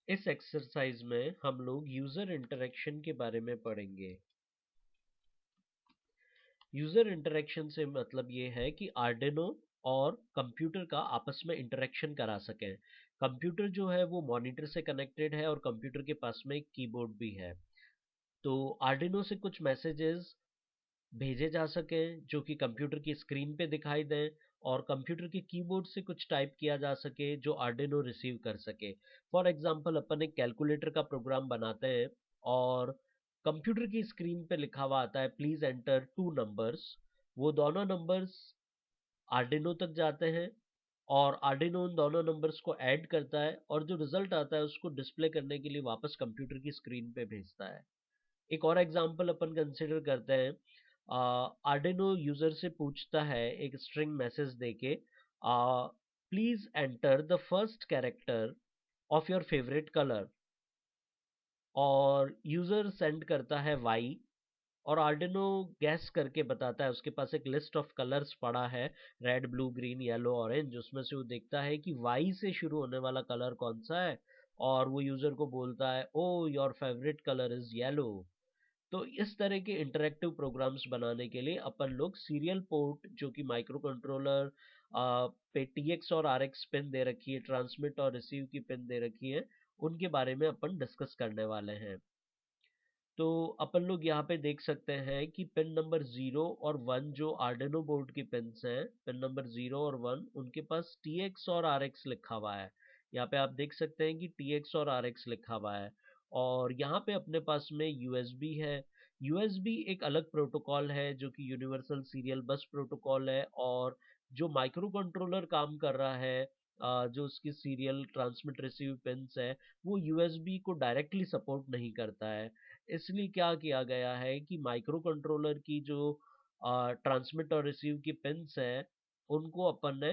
इस एक्सरसाइज में हम लोग यूजर इंटरेक्शन के बारे में पढ़ेंगे। यूजर इंटरेक्शन से मतलब ये है कि आर्डिनो और कंप्यूटर का आपस में इंटरेक्शन करा सकें। कंप्यूटर जो है वो मॉनिटर से कनेक्टेड है और कंप्यूटर के पास में एक कीबोर्ड भी है। तो आर्डिनो से कुछ मैसेजेस भेजे जा सकें जो कि कंप्यूटर की स्क्रीन पे दिखाई दें और कंप्यूटर के कीबोर्ड से कुछ टाइप किया जा सके जो आर्डिनो रिसीव कर सके। फॉर एग्जांपल अपन एक कैलकुलेटर का प्रोग्राम बनाते हैं और कंप्यूटर की स्क्रीन पे लिखा हुआ आता है प्लीज एंटर टू नंबर्स। वो दोनों नंबर्स आर्डिनो तक जाते हैं और आर्डिनो उन दोनों नंबर्स को ऐड करता है और जो रिजल्ट आता है उसको डिस्प्ले करने के लिए वापस कंप्यूटर की स्क्रीन पे भेजता है। एक और एग्जांपल अपन कंसिडर करते हैं। आर्डिनो यूजर से पूछता है एक स्ट्रिंग मैसेज देके please enter the first character of your favourite colour और यूजर सेंड करता है वाई और आर्डिनो गैस करके बताता है उसके पास एक लिस्ट ऑफ कलर्स पड़ा है red blue green yellow orange उसमें से वो देखता है कि वाई से शुरू होने वाला कलर कौन सा है और वो यूजर को बोलता है oh your favourite colour is yellow. तो इस तरह के इंटरेक्टिव प्रोग्राम्स बनाने के लिए अपन लोग सीरियल पोर्ट जो कि माइक्रो कंट्रोलर पे टीएक्स और आरएक्स पिन दे रखी है ट्रांसमिट और रिसीव की पिन दे रखी है उनके बारे में अपन डिस्कस करने वाले हैं। तो अपन लोग यहाँ पे देख सकते हैं कि पिन नंबर 0 और 1 जो आर्डिनो बोर्ड की पिन्स हैं पिन नंबर 0 और 1 उनके पास TX और RX लिखा हुआ है। यहाँ पे आप देख सकते हैं कि TX और RX लिखा हुआ है और यहाँ पे अपने पास में USB है। USB एक अलग प्रोटोकॉल है जो कि यूनिवर्सल सीरियल बस प्रोटोकॉल है और जो माइक्रो कंट्रोलर काम कर रहा है जो उसकी सीरियल ट्रांसमिट रिसीव पिन्स है वो USB को डायरेक्टली सपोर्ट नहीं करता है। इसलिए क्या किया गया है कि माइक्रो कंट्रोलर की जो ट्रांसमिट और रिसीव की पिन्स हैं उनको अपन ने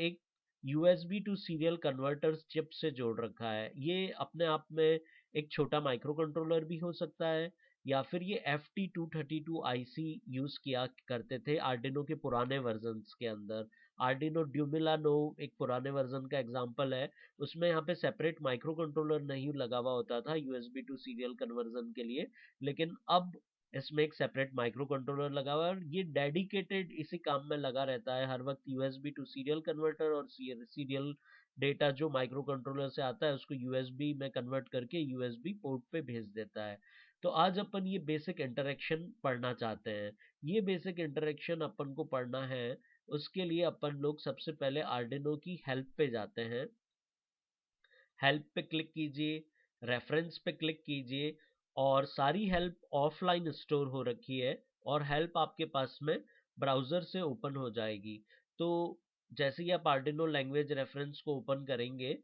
एक USB to serial converter chip से जोड़ रखा है। ये अपने आप में एक छोटा माइक्रो कंट्रोलर भी हो सकता है या फिर ये FT232 IC यूज किया करते थे आर्डिनो के पुराने वर्जन्स के अंदर। आर्डिनो ड्यूमिलानो एक पुराने वर्जन का एग्जांपल है। उसमें यहाँ पे सेपरेट माइक्रो कंट्रोलर नहीं लगा हुआ होता था USB टू सीरियल कन्वर्जन के लिए लेकिन अब इसमें एक सेपरेट माइक्रो कंट्रोलर लगा हुआ है और ये डेडिकेटेड इसी काम में लगा रहता है हर वक्त USB टू सीरियल कन्वर्टर और सीरियल डेटा जो माइक्रो कंट्रोलर से आता है उसको USB में कन्वर्ट करके USB पोर्ट पे भेज देता है। तो आज अपन ये बेसिक इंटरेक्शन पढ़ना चाहते हैं। ये बेसिक इंटरेक्शन अपन को पढ़ना है उसके लिए अपन लोग सबसे पहले आर्डिनो की हेल्प पे जाते हैं। हेल्प पे क्लिक कीजिए, रेफरेंस पे क्लिक कीजिए और सारी हेल्प ऑफलाइन स्टोर हो रखी है और हेल्प आपके पास में ब्राउज़र से ओपन हो जाएगी। तो जैसे ही आप आर्डिनो लैंग्वेज रेफरेंस को ओपन करेंगे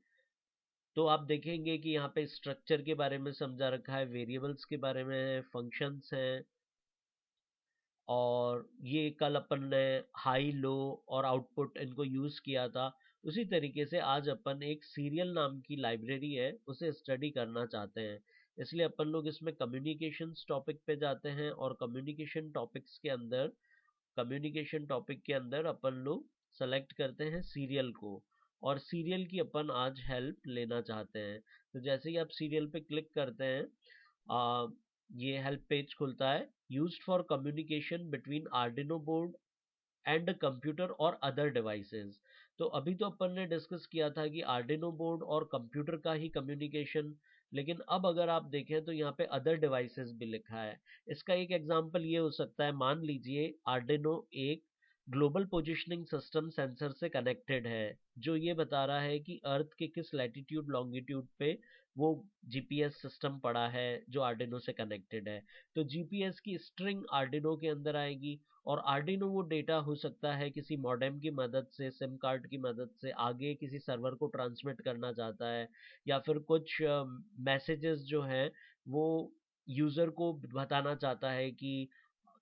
तो आप देखेंगे कि यहाँ पे स्ट्रक्चर के बारे में समझा रखा है, वेरिएबल्स के बारे में, फंक्शंस हैं और ये कल अपन ने हाई लो और आउटपुट इनको यूज किया था। उसी तरीके से आज अपन एक सीरियल नाम की लाइब्रेरी है उसे स्टडी करना चाहते हैं। इसलिए अपन लोग इसमें कम्युनिकेशंस टॉपिक पे जाते हैं और कम्युनिकेशन टॉपिक के अंदर अपन लोग सेलेक्ट करते हैं सीरियल को और सीरियल की अपन आज हेल्प लेना चाहते हैं। तो जैसे ही आप सीरियल पे क्लिक करते हैं आ, ये हेल्प पेज खुलता है used for communication between Arduino board and computer और अदर डिवाइसेस। तो अभी तो अपन ने डिस्कस किया था कि आर्डिनो बोर्ड और कंप्यूटर का ही कम्युनिकेशन लेकिन अब अगर आप देखें तो यहाँ पे अदर डिवाइसेस भी लिखा है। इसका एक एग्जांपल ये हो सकता है मान लीजिए आर्डिनो एक ग्लोबल पोजिशनिंग सिस्टम सेंसर से कनेक्टेड है जो ये बता रहा है कि अर्थ के किस लैटिट्यूड लॉन्गिट्यूड पे वो जीपीएस सिस्टम पड़ा है जो आर्डिनो से कनेक्टेड है। तो जीपीएस की स्ट्रिंग आर्डिनो के अंदर आएगी और आर्डिनो वो डेटा हो सकता है किसी मॉडेम की मदद से सिम कार्ड की मदद से आगे किसी सर्वर को ट्रांसमिट करना चाहता है या फिर कुछ मैसेजेस जो हैं वो यूज़र को बताना चाहता है कि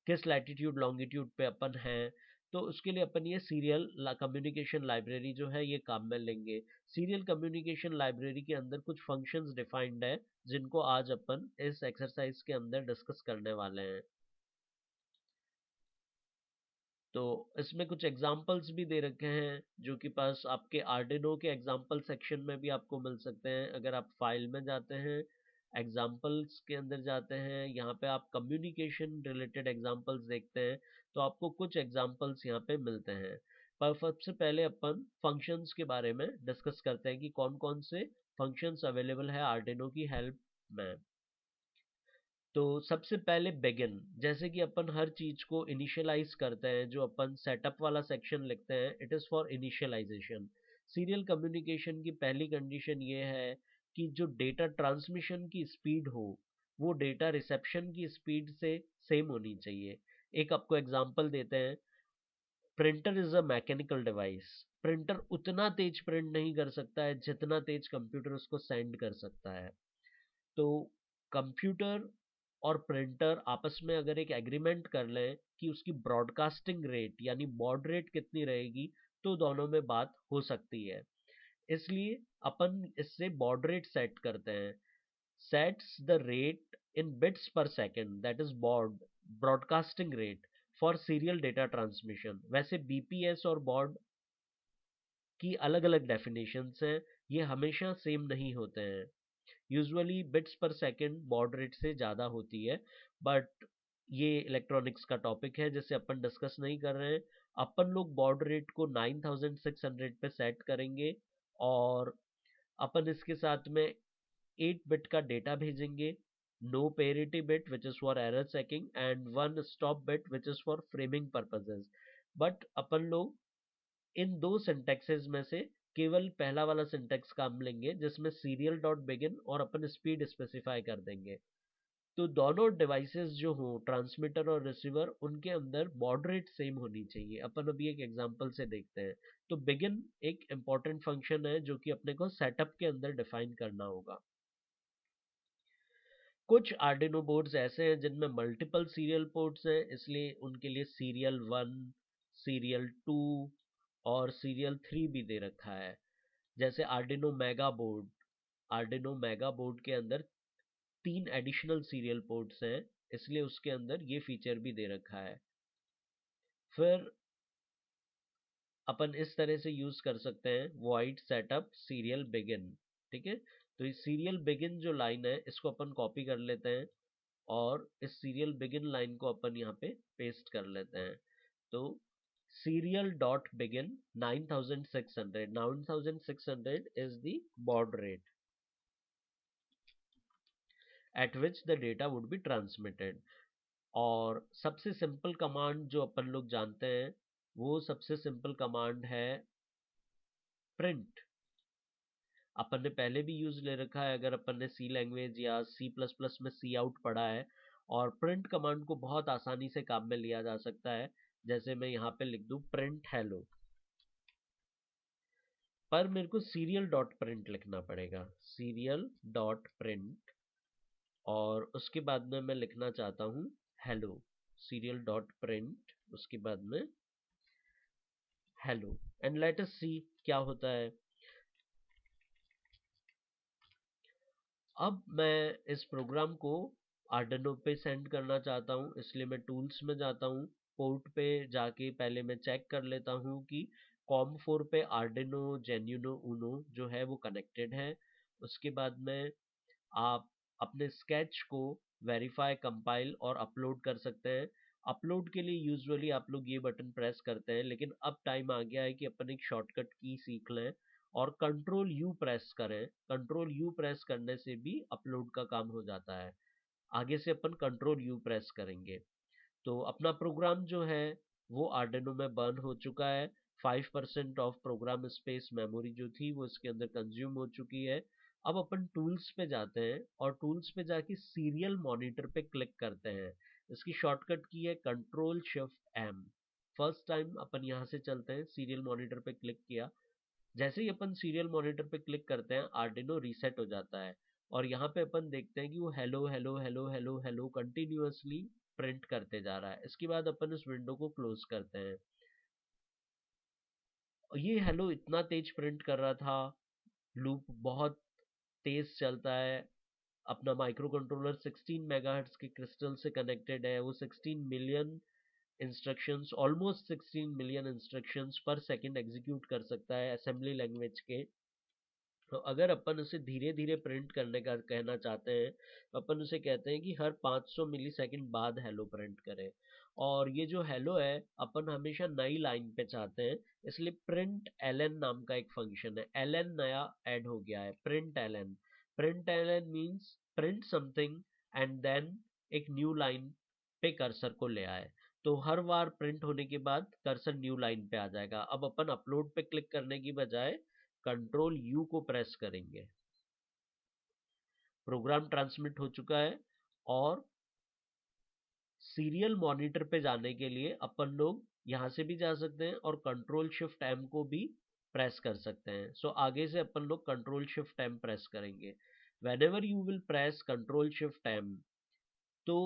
किस लैटिट्यूड लॉन्गिट्यूड पे अपन हैं। तो उसके लिए अपन ये सीरियल कम्युनिकेशन लाइब्रेरी जो है ये काम में लेंगे। सीरियल कम्युनिकेशन लाइब्रेरी के अंदर कुछ फंक्शंस डिफाइंड है जिनको आज अपन इस एक्सरसाइज के अंदर डिस्कस करने वाले हैं। तो इसमें कुछ एग्जाम्पल्स भी दे रखे हैं जो कि पास आपके आर्डिनो के एग्जाम्पल सेक्शन में भी आपको मिल सकते हैं। अगर आप फाइल में जाते हैं, एग्जाम्पल्स के अंदर जाते हैं, यहाँ पे आप कम्युनिकेशन रिलेटेड एग्जाम्पल्स देखते हैं, तो आपको कुछ एग्जाम्पल्स यहाँ पे मिलते हैं। पर सबसे पहले अपन फंक्शंस के बारे में डिस्कस करते हैं कि कौन कौन से फंक्शंस अवेलेबल है आर्डिनो की हेल्प में। तो सबसे पहले बिगिन, जैसे कि अपन हर चीज को इनिशियलाइज करते हैं, जो अपन सेटअप वाला सेक्शन लिखते हैं, it is for initialisation. Serial communication की पहली कंडीशन ये है कि जो डेटा ट्रांसमिशन की स्पीड हो वो डेटा रिसेप्शन की स्पीड से सेम होनी चाहिए। एक आपको एग्जांपल देते हैं, printer is a mechanical device. Printer उतना तेज प्रिंट नहीं कर सकता है जितना तेज कंप्यूटर उसको सेंड कर सकता है। तो कंप्यूटर और प्रिंटर आपस में अगर एक एग्रीमेंट कर लें कि उसकी ब्रॉडकास्टिंग रेट यानी बॉड रेट कितनी रहेगी, तो दोनों में बात हो सकती है। इसलिए अपन इससे बॉड रेट सेट करते हैं। Sets the rate in bits per second, that is broadcasting rate for serial data transmission. वैसे बीपीएस और बॉड की अलग अलग डेफिनेशंस हैं, ये हमेशा सेम नहीं होते हैं। यूजुअली बिट्स पर सेकंड बॉड रेट से ज़्यादा होती है, बट ये इलेक्ट्रॉनिक्स का टॉपिक है जिसे अपन डिस्कस नहीं कर रहे हैं। अपन लोग बॉड रेट को 9600 पे सेट करेंगे और अपन इसके साथ में 8 बिट का डेटा भेजेंगे, no parity bit which is for error checking and one stop bit which is for framing purposes. But अपन लोग इन दो सिंटेक्सेस में से केवल पहला वाला सिंटेक्स काम लेंगे जिसमें सीरियल डॉट बिगिन और अपन स्पीड स्पेसिफाई कर देंगे। तो दोनों डिवाइसेस जो हो, ट्रांसमीटर और रिसीवर, उनके अंदर बॉड रेट सेम होनी चाहिए। अपन अभी एक एग्जांपल से देखते हैं। तो बिगिन एक इंपॉर्टेंट फंक्शन है जो कि अपने को सेटअप के अंदर डिफाइन करना होगा। कुछ आर्डिनो बोर्ड्स ऐसे हैं जिनमें मल्टीपल सीरियल पोर्ट्स हैं, इसलिए उनके लिए सीरियल 1, सीरियल 2 और सीरियल 3 भी दे रखा है। जैसे आर्डिनो मेगा बोर्ड के अंदर 3 एडिशनल सीरियल पोर्ट्स हैं, इसलिए उसके अंदर ये फीचर भी दे रखा है। फिर अपन इस तरह से यूज कर सकते हैं, वॉइड सेटअप सीरियल बिगिन। ठीक है, तो इस सीरियल बिगिन जो लाइन है इसको अपन कॉपी कर लेते हैं और इस सीरियल बिगिन लाइन को अपन यहाँ पे पेस्ट कर लेते हैं। तो serial dot begin 9600 is the baud rate at which the data would be transmitted। और सबसे सिंपल कमांड जो अपन लोग जानते हैं वो सबसे सिंपल कमांड है प्रिंट। अपन ने पहले भी यूज ले रखा है, अगर अपन ने सी लैंग्वेज या सी प्लस प्लस में सी आउट पढ़ा है। और प्रिंट कमांड को बहुत आसानी से काम में लिया जा सकता है। जैसे मैं यहाँ पे लिख दूं प्रिंट हेलो, पर मेरे को सीरियल डॉट प्रिंट लिखना पड़ेगा, सीरियल डॉट प्रिंट। और उसके बाद में मैं लिखना चाहता हूँ हेलो, सीरियल डॉट प्रिंट, उसके बाद में हेलो, एंड लेट अस सी क्या होता है। अब मैं इस प्रोग्राम को आर्डिनो पे सेंड करना चाहता हूँ, इसलिए मैं टूल्स में जाता हूँ। पोर्ट पे जाके पहले मैं चेक कर लेता हूँ कि कॉम4 पे आर्डिनो जेन्यूनो उनो जो है वो कनेक्टेड है। उसके बाद में आप अपने स्केच को वेरीफाई, कंपाइल और अपलोड कर सकते हैं। अपलोड के लिए यूजुअली आप लोग ये बटन प्रेस करते हैं, लेकिन अब टाइम आ गया है कि अपन एक शॉर्टकट की सीख लें और कंट्रोल यू प्रेस करें। कंट्रोल यू प्रेस करने से भी अपलोड का काम हो जाता है। आगे से अपन कंट्रोल यू प्रेस करेंगे तो अपना प्रोग्राम जो है वो आर्डिनो में बर्न हो चुका है। 5% ऑफ प्रोग्राम स्पेस मेमोरी जो थी वो इसके अंदर कंज्यूम हो चुकी है। अब अपन टूल्स पे जाते हैं और टूल्स पे जाके सीरियल मॉनिटर पे क्लिक करते हैं। इसकी शॉर्टकट की है control shift M. First time अपन यहाँ से चलते हैं, सीरियल मॉनिटर पे क्लिक किया। जैसे ही अपन सीरियल मॉनिटर पे क्लिक करते हैं आर्डिनो रीसेट हो जाता है और यहाँ पे अपन देखते हैं कि वो hello hello hello hello hello continuously print करते जा रहा है। इसके बाद अपन इस विंडो को क्लोज करते हैं। और ये हेलो इतना तेज प्रिंट कर रहा था, लूप बहुत तेज चलता है। अपना माइक्रो कंट्रोलर 16 मेगाहर्ट्ज के क्रिस्टल से कनेक्टेड है, वो 16 million instructions, almost 16 million instructions पर सेकंड एग्जीक्यूट कर सकता है असेंबली लैंग्वेज के। तो अगर अपन उसे धीरे धीरे प्रिंट करने का कहना चाहते हैं तो अपन उसे कहते हैं कि हर 500 मिली सेकेंड बाद हेलो प्रिंट करें। और ये जो हेलो है अपन हमेशा नई लाइन पे चाहते हैं, इसलिए प्रिंट एलन नाम का एक फंक्शन है, एलन नया ऐड हो गया है, println. Println means print something and then एक न्यू लाइन पे कर्सर को ले आए। तो हर बार प्रिंट होने के बाद कर्सर न्यू लाइन पे आ जाएगा। अब अपन अपलोड पे क्लिक करने की बजाय कंट्रोल यू को प्रेस करेंगे। प्रोग्राम ट्रांसमिट हो चुका है और सीरियल मॉनिटर पे जाने के लिए अपन लोग यहां से भी जा सकते हैं और कंट्रोल शिफ्ट एम को भी प्रेस कर सकते हैं। सो आगे से अपन लोग कंट्रोल शिफ्ट एम प्रेस करेंगे। whenever you will press control shift m तो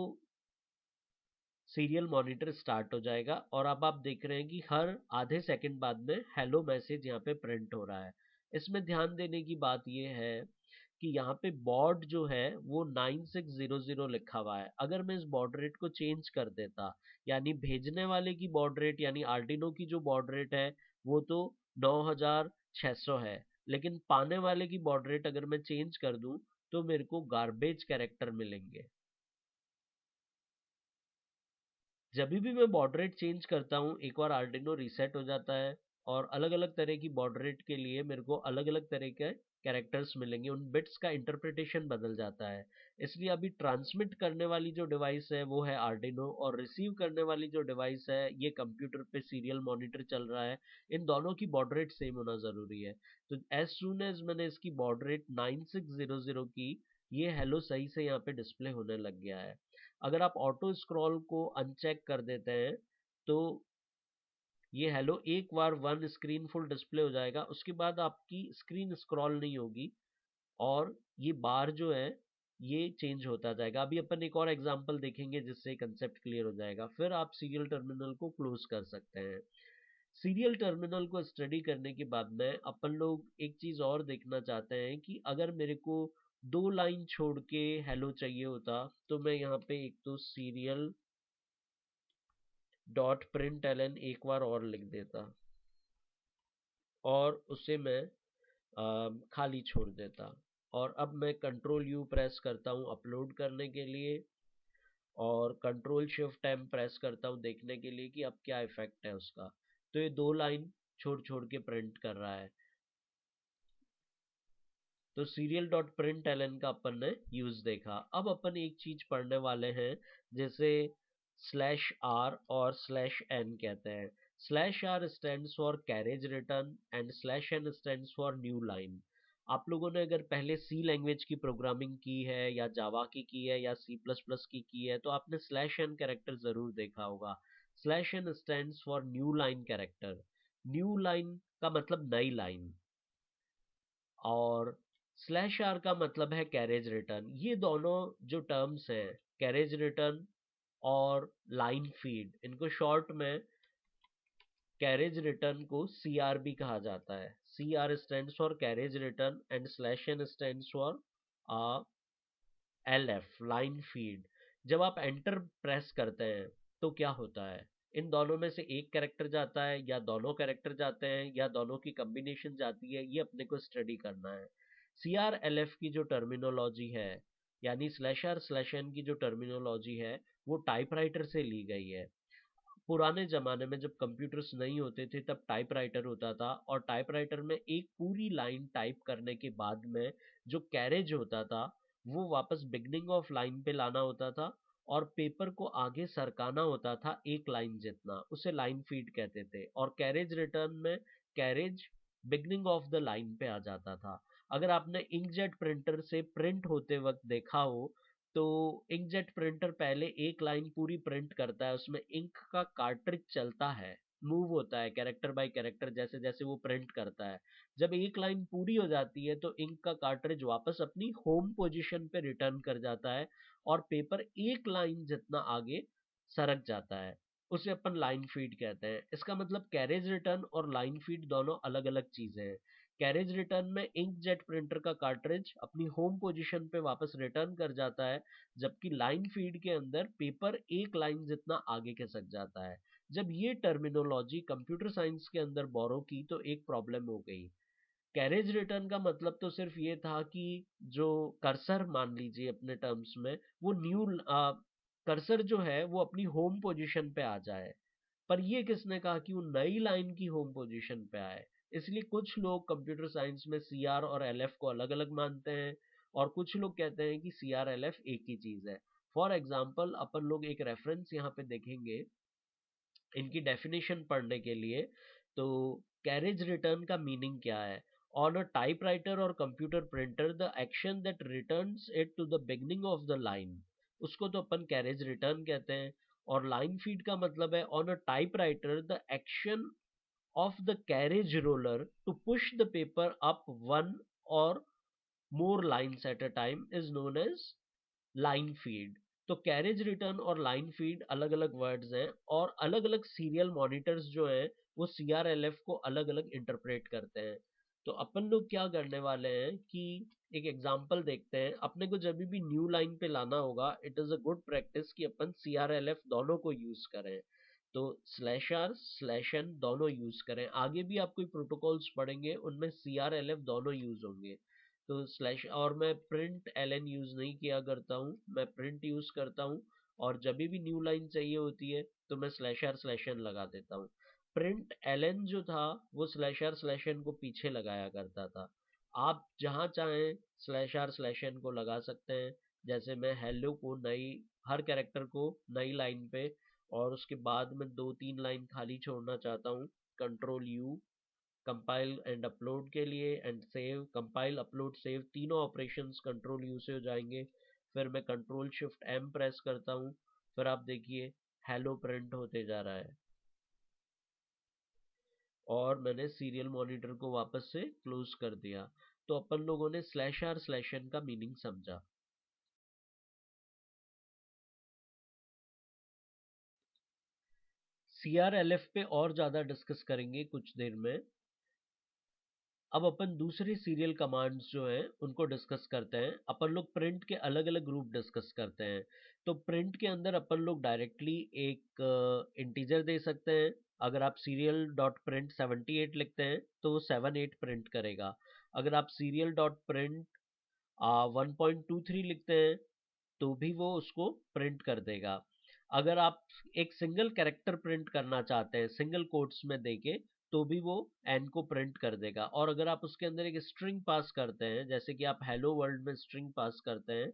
सीरियल मॉनिटर स्टार्ट हो जाएगा और अब आप देख रहे हैं कि हर आधे सेकंड बाद में हेलो मैसेज यहाँ पे प्रिंट हो रहा है। इसमें ध्यान देने की बात यह है कि यहाँ पे बॉड जो है वो 9600 लिखा हुआ है। अगर मैं इस बॉड रेट को चेंज कर देता, यानी भेजने वाले की बॉड रेट यानी आर्डिनो की जो बॉड रेट है वो तो 9600 है, लेकिन पाने वाले की बॉड रेट अगर मैं चेंज कर दूं तो मेरे को गार्बेज कैरेक्टर मिलेंगे। जब भी मैं बॉड रेट चेंज करता हूँ एक बार आर्डिनो रीसेट हो जाता है और अलग अलग तरह की बॉड रेट के लिए मेरे को अलग अलग तरह के कैरेक्टर्स मिलेंगे, उन बिट्स का इंटरप्रिटेशन बदल जाता है। इसलिए अभी ट्रांसमिट करने वाली जो डिवाइस है वो है आर्डिनो और रिसीव करने वाली जो डिवाइस है ये कंप्यूटर पे सीरियल मॉनिटर चल रहा है। इन दोनों की बॉड रेट सेम होना जरूरी है। तो एज सुन एज मैंने इसकी बॉड रेट 9600 की, ये हेलो सही से यहाँ पे डिस्प्ले होने लग गया है। अगर आप ऑटो स्क्रॉल को अनचेक कर देते हैं तो ये हेलो एक बार वन स्क्रीन फुल डिस्प्ले हो जाएगा, उसके बाद आपकी स्क्रीन स्क्रॉल नहीं होगी और ये बार जो है ये चेंज होता जाएगा। अभी अपन एक और एग्जांपल देखेंगे जिससे कंसेप्ट क्लियर हो जाएगा, फिर आप सीरियल टर्मिनल को क्लोज कर सकते हैं। सीरियल टर्मिनल को स्टडी करने के बाद में अपन लोग एक चीज और देखना चाहते हैं कि अगर मेरे को दो लाइन छोड़ के हेलो चाहिए होता तो मैं यहाँ पे एक तो सीरियल डॉट प्रिंट एलन एक बार और लिख देता और उसे मैं खाली छोड़ देता। और अब मैं कंट्रोल यू प्रेस करता हूँ अपलोड करने के लिए और कंट्रोल शिफ्ट एम प्रेस करता हूँ देखने के लिए कि अब क्या इफेक्ट है उसका। तो ये दो लाइन छोड़ छोड़ के प्रिंट कर रहा है। तो सीरियल डॉट प्रिंट एलन का अपन ने यूज देखा। अब अपन एक चीज पढ़ने वाले हैं जैसे स्लैश आर और स्लैश एन कहते हैं। Slash r stands for carriage return and slash n stands for new line. आप लोगों ने अगर पहले सी लैंग्वेज की प्रोग्रामिंग की है या जावा की है या सी प्लस प्लस की है तो आपने स्लैश एन कैरेक्टर जरूर देखा होगा। Slash n stands for new line character. New line का मतलब नई लाइन और स्लैश आर का मतलब है कैरेज रिटर्न। ये दोनों जो टर्म्स हैं कैरेज रिटर्न और लाइन फीड, इनको शॉर्ट में कैरेज रिटर्न को सी आर भी कहा जाता है। C R stand for carriage return and slash N stand for L F line feed. जब आप एंटर प्रेस करते हैं तो क्या होता है, इन दोनों में से एक कैरेक्टर जाता है या दोनों कैरेक्टर जाते हैं या दोनों की कॉम्बिनेशन जाती है, ये अपने को स्टडी करना है। सी आर एल एफ की जो टर्मिनोलॉजी है यानी स्लैश आर स्लैश एन की जो टर्मिनोलॉजी है वो टाइपराइटर से ली गई है। पुराने जमाने में जब कंप्यूटर्स नहीं होते थे तब टाइपराइटर होता था और टाइपराइटर में एक पूरी लाइन टाइप करने के बाद में जो कैरेज होता था वो वापस बिगनिंग ऑफ लाइन पे लाना होता था और पेपर को आगे सरकाना होता था एक लाइन जितना, उसे लाइन फीड कहते थे। और कैरेज रिटर्न में carriage beginning of the line पे आ जाता था। अगर आपने इंकजेट प्रिंटर से प्रिंट होते वक्त देखा हो तो इंकजेट प्रिंटर पहले एक लाइन पूरी प्रिंट करता है, उसमें इंक का कार्ट्रिज चलता है, मूव होता है कैरेक्टर बाय कैरेक्टर जैसे जैसे वो प्रिंट करता है। जब एक लाइन पूरी हो जाती है तो इंक का कार्ट्रिज वापस अपनी होम पोजीशन पे रिटर्न कर जाता है और पेपर एक लाइन जितना आगे सरक जाता है, उसे अपन लाइन फीड कहते हैं। इसका मतलब कैरेज रिटर्न और लाइन फीड दोनों अलग अलग चीजें हैं। कैरेज रिटर्न में इंकजेट प्रिंटर का कार्ट्रिज अपनी होम पोजीशन पे वापस रिटर्न कर जाता है, जबकि लाइन फीड के अंदर पेपर एक लाइन जितना आगे खिसक जाता है। जब ये टर्मिनोलॉजी कंप्यूटर साइंस के अंदर बोरो की तो एक प्रॉब्लम हो गई। कैरेज रिटर्न का मतलब तो सिर्फ ये था कि जो कर्सर मान लीजिए अपने टर्म्स में, वो न्यू कर्सर जो है वो अपनी होम पोजीशन पे आ जाए। पर ये किसने कहा कि वो नई लाइन की होम पोजीशन पे आए? इसलिए कुछ लोग कंप्यूटर साइंस में सीआर और एलएफ को अलग अलग मानते हैं, और कुछ लोग कहते हैं कि सीआर एलएफ एक ही चीज है। फॉर एग्जाम्पल अपन लोग एक रेफरेंस यहाँ पे देखेंगे इनकी डेफिनेशन पढ़ने के लिए। तो कैरेज रिटर्न का मीनिंग क्या है? ऑन अ टाइपराइटर और computer printer the action that returns it to the beginning of the line, उसको तो अपन कैरेज रिटर्न कहते हैं। और लाइन फीड का मतलब है on a typewriter the action of the carriage roller to push the paper up one or more lines at a time is known as line feed। तो carriage return और line feed अलग अलग words हैं, और अलग अलग serial monitors जो हैं वो सीआरएलएफ को अलग अलग इंटरप्रेट करते हैं। तो अपन लोग क्या करने वाले हैं कि एक एग्जांपल देखते हैं। अपने को जब भी न्यू लाइन पे लाना होगा, it is a good practice कि अपन सीआरएलएफ दोनों को यूज करें। तो स्लैश आर स्लैश एन दोनों यूज करें। आगे भी आप कोई प्रोटोकॉल्स पढ़ेंगे उनमें सीआरएलएफ दोनों यूज होंगे। तो स्लैश, और मैं प्रिंट एल यूज नहीं किया करता हूँ, मैं प्रिंट यूज करता हूँ। और जब भी न्यू लाइन चाहिए होती है तो मैं स्लैश आर स्लैश एन लगा देता हूँ। प्रिंट एल जो था वो स्लैश आर स्लैश एन को पीछे लगाया करता था। आप जहाँ चाहें स्लैश आर स्लैश एन को लगा सकते हैं। जैसे मैं हेलो को नई, हर कैरेक्टर को नई लाइन पे, और उसके बाद में दो तीन लाइन खाली छोड़ना चाहता हूँ, control you compile and upload के लिए, and save, compile upload save तीनों ऑपरेशंस कंट्रोल यू से हो जाएंगे। फिर मैं कंट्रोल शिफ्ट एम प्रेस करता हूँ, फिर आप देखिए हेलो प्रिंट होते जा रहा है, और मैंने सीरियल मॉनिटर को वापस से क्लोज कर दिया। तो अपन लोगों ने स्लैश आर स्लैश एन का मीनिंग समझा। सीआरएलएफ पे और ज्यादा डिस्कस करेंगे कुछ देर में। अब अपन दूसरे सीरियल कमांड्स जो हैं उनको डिस्कस करते हैं। अपन लोग प्रिंट के अलग अलग ग्रुप डिस्कस करते हैं। तो प्रिंट के अंदर अपन लोग डायरेक्टली एक इंटीजर दे सकते हैं। अगर आप सीरियल डॉट प्रिंट 78 लिखते हैं तो वो 78 प्रिंट करेगा। अगर आप सीरियल डॉट प्रिंट 1.23 लिखते हैं तो भी वो उसको प्रिंट कर देगा। अगर आप एक सिंगल कैरेक्टर प्रिंट करना चाहते हैं सिंगल कोट्स में देके, तो भी वो एन को प्रिंट कर देगा। और अगर आप उसके अंदर एक स्ट्रिंग पास करते हैं, जैसे कि आप हेलो वर्ल्ड में स्ट्रिंग पास करते हैं,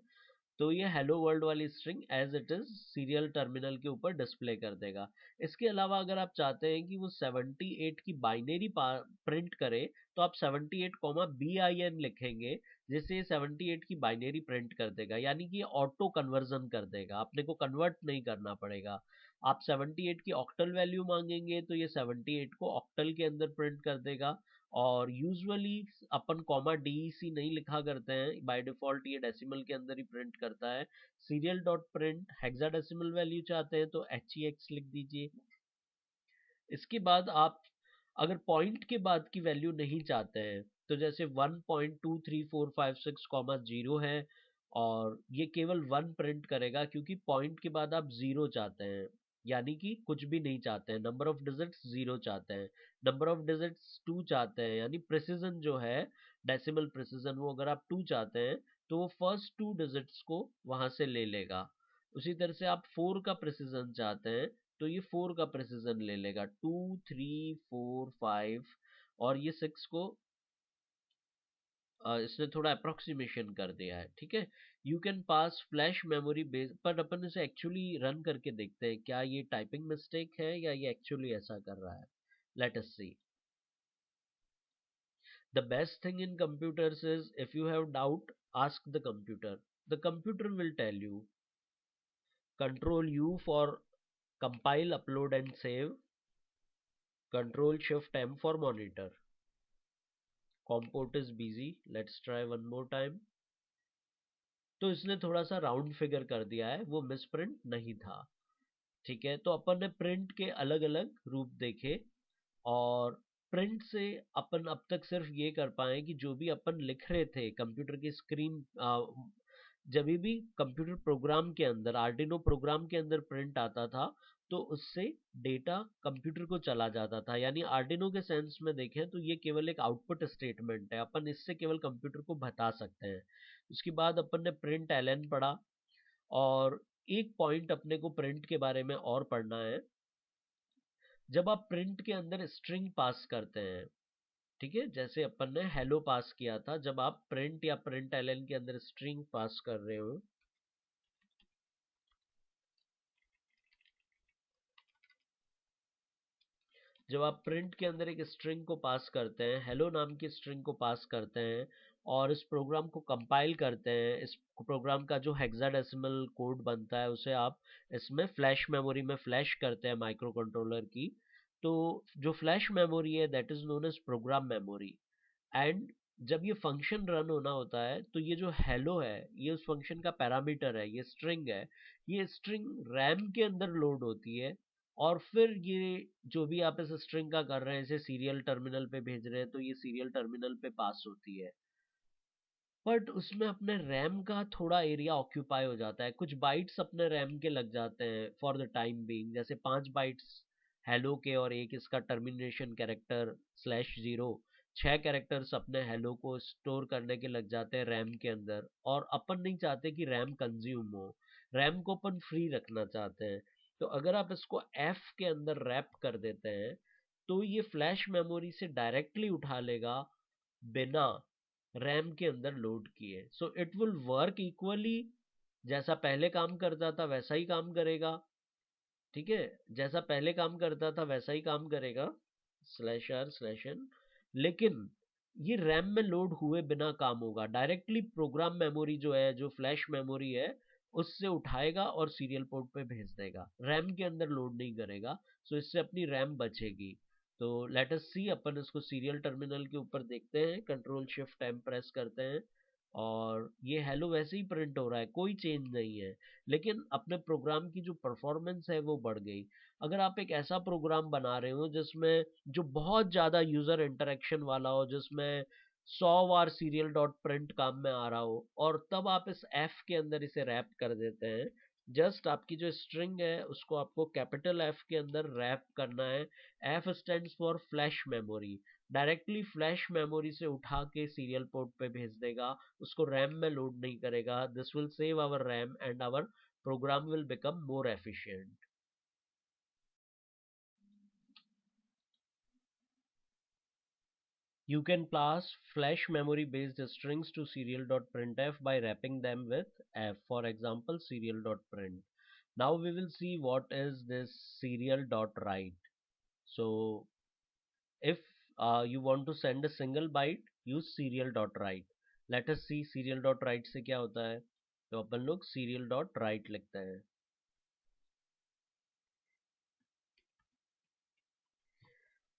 तो ये हेलो वर्ल्ड वाली string as it is serial terminal के ऊपर डिस्प्ले कर देगा। इसके अलावा अगर आप चाहते हैं कि वो 78 की बाइनरी प्रिंट करे, तो आप 78 कॉमा BIN लिखेंगे, जिससे 78 की बाइनरी प्रिंट कर देगा। यानी कि ऑटो कन्वर्जन कर देगा, अपने को कन्वर्ट नहीं करना पड़ेगा। आप 78 की ऑक्टल वैल्यू मांगेंगे तो ये 78 को ऑक्टल के अंदर प्रिंट कर देगा। और यूजुअली अपन कॉमा DEC नहीं लिखा करते हैं, बाय डिफॉल्ट ये डेसिमल के अंदर ही प्रिंट करता है। Serial dot print hexadecimal value चाहते हैं तो HEX लिख दीजिए। इसके बाद आप अगर पॉइंट के बाद की वैल्यू नहीं चाहते हैं, तो जैसे 1.23456 कॉमा 0 है, और ये केवल 1 प्रिंट करेगा क्योंकि पॉइंट के बाद आप 0 चाहते हैं, यानी कि कुछ भी नहीं चाहते हैं, नंबर ऑफ डिजिट्स 0 चाहते हैं, नंबर ऑफ डिजिट्स 2 चाहते हैं, यानी प्रिसिजन जो है डेसिमल प्रिसिजन, वो अगर आप 2 चाहते हैं तो वो फर्स्ट 2 डिजिट्स को वहां से ले लेगा। उसी तरह से आप 4 का प्रिसिजन चाहते हैं तो ये 4 का प्रिसिजन ले लेगा, 2 3 4 5, और ये 6 को इसने थोड़ा अप्रोक्सीमेशन कर दिया है। ठीक है, you can pass flash memory base, पर अपन इसे एक्चुअली रन करके देखते हैं क्या ये टाइपिंग मिस्टेक है या ये एक्चुअली ऐसा कर रहा है। Let us see. The best thing in computers is if you have doubt, ask the computer. The computer will tell you. Control U for compile, upload and save. Control Shift M for monitor. Comport is busy. Let's try one more time. तो इसने थोड़ा सा round figure कर दिया है, वो misprint नहीं था। ठीक है, तो अपन ने प्रिंट के अलग अलग रूप देखे। और प्रिंट से अपन अब तक सिर्फ ये कर पाए कि जो भी अपन लिख रहे थे कंप्यूटर की स्क्रीन, जब भी कंप्यूटर प्रोग्राम के अंदर, आर्डिनो प्रोग्राम के अंदर प्रिंट आता था, तो उससे डेटा कंप्यूटर को चला जाता था। यानी आर्डिनो के सेंस में देखें तो ये केवल एक आउटपुट स्टेटमेंट है, अपन इससे केवल कंप्यूटर को बता सकते हैं। उसके बाद अपन ने प्रिंट एलएन पढ़ा, और एक पॉइंट अपने को प्रिंट के बारे में और पढ़ना है। जब आप प्रिंट के अंदर स्ट्रिंग पास करते हैं, ठीक है, जैसे अपन ने हेलो पास किया था, जब आप प्रिंट या प्रिंट एलएन के अंदर स्ट्रिंग पास कर रहे हो, जब आप प्रिंट के अंदर एक स्ट्रिंग को पास करते हैं, हेलो नाम की स्ट्रिंग को पास करते हैं, और इस प्रोग्राम को कंपाइल करते हैं, इस प्रोग्राम का जो हेक्साडेसिमल कोड बनता है उसे आप इसमें फ्लैश मेमोरी में फ्लैश करते हैं माइक्रो कंट्रोलर की। तो जो फ्लैश मेमोरी है that is known as program memory. And जब ये फंक्शन रन होना होता है तो ये जो हेलो है ये उस फंक्शन का पैरामीटर है, ये स्ट्रिंग है, ये स्ट्रिंग रैम के अंदर लोड होती है, और फिर ये जो भी आप इस स्ट्रिंग का कर रहे हैं, इसे सीरियल टर्मिनल पे भेज रहे हैं, तो ये सीरियल टर्मिनल पे पास होती है। बट उसमें अपने रैम का थोड़ा एरिया ऑक्यूपाई हो जाता है, कुछ बाइट्स अपने रैम के लग जाते हैं फॉर द टाइम बीइंग, जैसे 5 बाइट्स हेलो के और एक इसका टर्मिनेशन कैरेक्टर /0, 6 कैरेक्टर्स अपने हेलो को स्टोर करने के लग जाते हैं रैम के अंदर, और अपन नहीं चाहते कि रैम कंज्यूम हो, रैम को अपन फ्री रखना चाहते हैं। तो अगर आप इसको एफ के अंदर रैप कर देते हैं तो ये फ्लैश मेमोरी से डायरेक्टली उठा लेगा बिना रैम के अंदर लोड किए। So it will work equally, जैसा पहले काम करता था वैसा ही काम करेगा, ठीक है, जैसा पहले काम करता था वैसा ही काम करेगा, /r/n, लेकिन ये रैम में लोड हुए बिना काम होगा, डायरेक्टली प्रोग्राम मेमोरी जो है, जो फ्लैश मेमोरी है, उससे उठाएगा और सीरियल पोर्ट पे भेज देगा, रैम के अंदर लोड नहीं करेगा। सो इससे अपनी रैम बचेगी। तो लेट अस सी, अपन इसको सीरियल टर्मिनल के ऊपर देखते हैं, कंट्रोल शिफ्ट एम प्रेस करते हैं, और ये हेलो वैसे ही प्रिंट हो रहा है, कोई चेंज नहीं है, लेकिन अपने प्रोग्राम की जो परफॉर्मेंस है वो बढ़ गई। अगर आप एक ऐसा प्रोग्राम बना रहे हो जिसमें जो बहुत ज़्यादा यूज़र इंटरेक्शन वाला हो, जिसमें 100 बार सीरियल डॉट प्रिंट काम में आ रहा हो, और तब आप इस एफ के अंदर इसे रैप कर देते हैं, जस्ट आपकी जो स्ट्रिंग है उसको आपको कैपिटल एफ के अंदर रैप करना है। F stands for flash memory, directly flash memory से उठा के सीरियल पोर्ट पे भेज देगा, उसको रैम में लोड नहीं करेगा। This will save our RAM and our program will become more efficient. You can pass flash memory based strings to serial.printf by wrapping them with f, for example serial.print. Now we will see what is this serial.write. So if you want to send a single byte, use serial.write. Let us see serial.write से क्या होता है। तो अपन लोग serial.write लिखते हैं,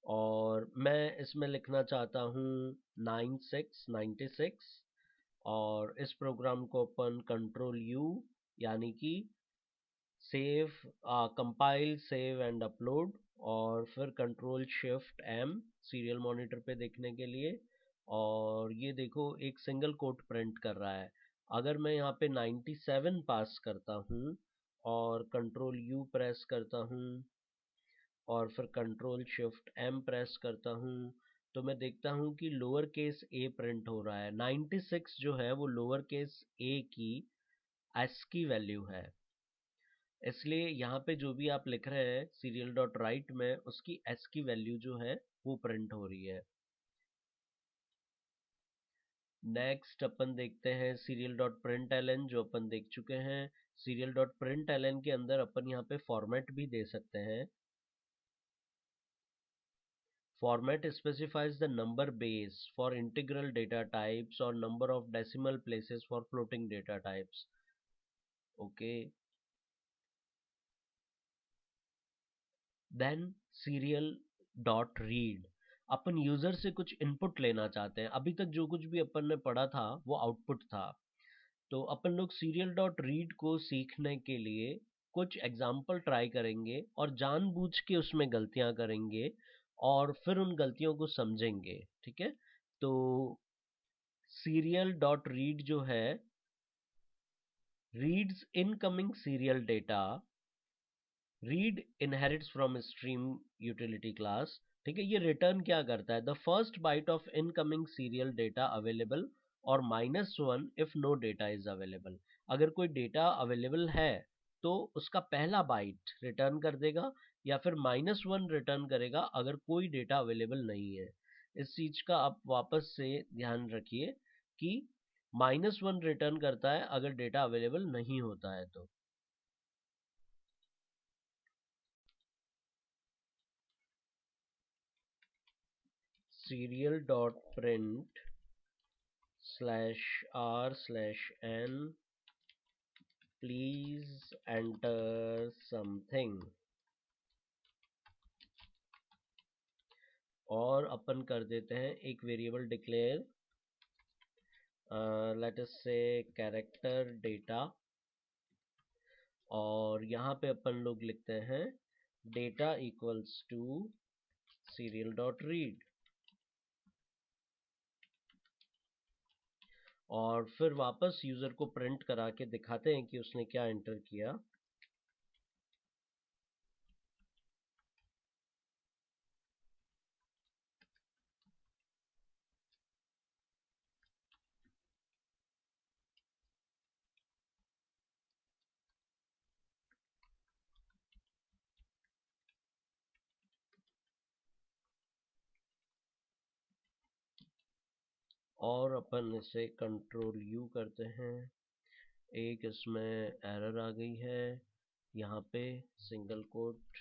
और मैं इसमें लिखना चाहता हूँ 9696, और इस प्रोग्राम को अपन कंट्रोल यू, यानी कि save, compile save and upload, और फिर control shift M serial monitor पे देखने के लिए, और ये देखो एक सिंगल कोट प्रिंट कर रहा है। अगर मैं यहाँ पे 97 पास करता हूँ और कंट्रोल यू प्रेस करता हूँ और फिर कंट्रोल शिफ्ट एम प्रेस करता हूँ, तो मैं देखता हूँ कि लोअर केस ए प्रिंट हो रहा है। 96 जो है वो लोअर केस ए की एस की वैल्यू है, इसलिए यहाँ पे जो भी आप लिख रहे हैं सीरियल डॉट राइट में, उसकी एस की वैल्यू जो है वो प्रिंट हो रही है। नेक्स्ट अपन देखते हैं सीरियल डॉट प्रिंट एल, जो अपन देख चुके हैं। सीरियल डॉट प्रिंट एल के अंदर अपन यहाँ पे फॉर्मेट भी दे सकते हैं। Format specifies the number base for integral data types or number of decimal places for floating data types. Okay. Then serial dot read. Upon user से कुछ इनपुट लेना चाहते हैं, अभी तक जो कुछ भी अपन ने पढ़ा था वो आउटपुट था। तो अपन लोग सीरियल डॉट रीड को सीखने के लिए कुछ एग्जाम्पल ट्राई करेंगे और जानबूझ के उसमें गलतियां करेंगे, और फिर उन गलतियों को समझेंगे। ठीक है, तो सीरियल डॉट रीड जो है, reads incoming serial data, read inherits from stream utility class. ठीक है, ये रिटर्न क्या करता है, the first byte of incoming serial data available और -1 if no data is available. अगर कोई डेटा अवेलेबल है तो उसका पहला बाइट रिटर्न कर देगा, या फिर -1 रिटर्न करेगा अगर कोई डेटा अवेलेबल नहीं है। इस चीज का आप वापस से ध्यान रखिए कि -1 रिटर्न करता है अगर डेटा अवेलेबल नहीं होता है तो। serial dot print /r/n please enter something, और अपन कर देते हैं एक वेरिएबल डिक्लेयर, लेट अस से कैरेक्टर डेटा, और यहाँ पे अपन लोग लिखते हैं data equals to serial dot read, और फिर वापस यूजर को प्रिंट करा के दिखाते हैं कि उसने क्या एंटर किया। और अपन इसे कंट्रोल यू करते हैं। एक इसमें एरर आ गई है, यहाँ पे सिंगल कोट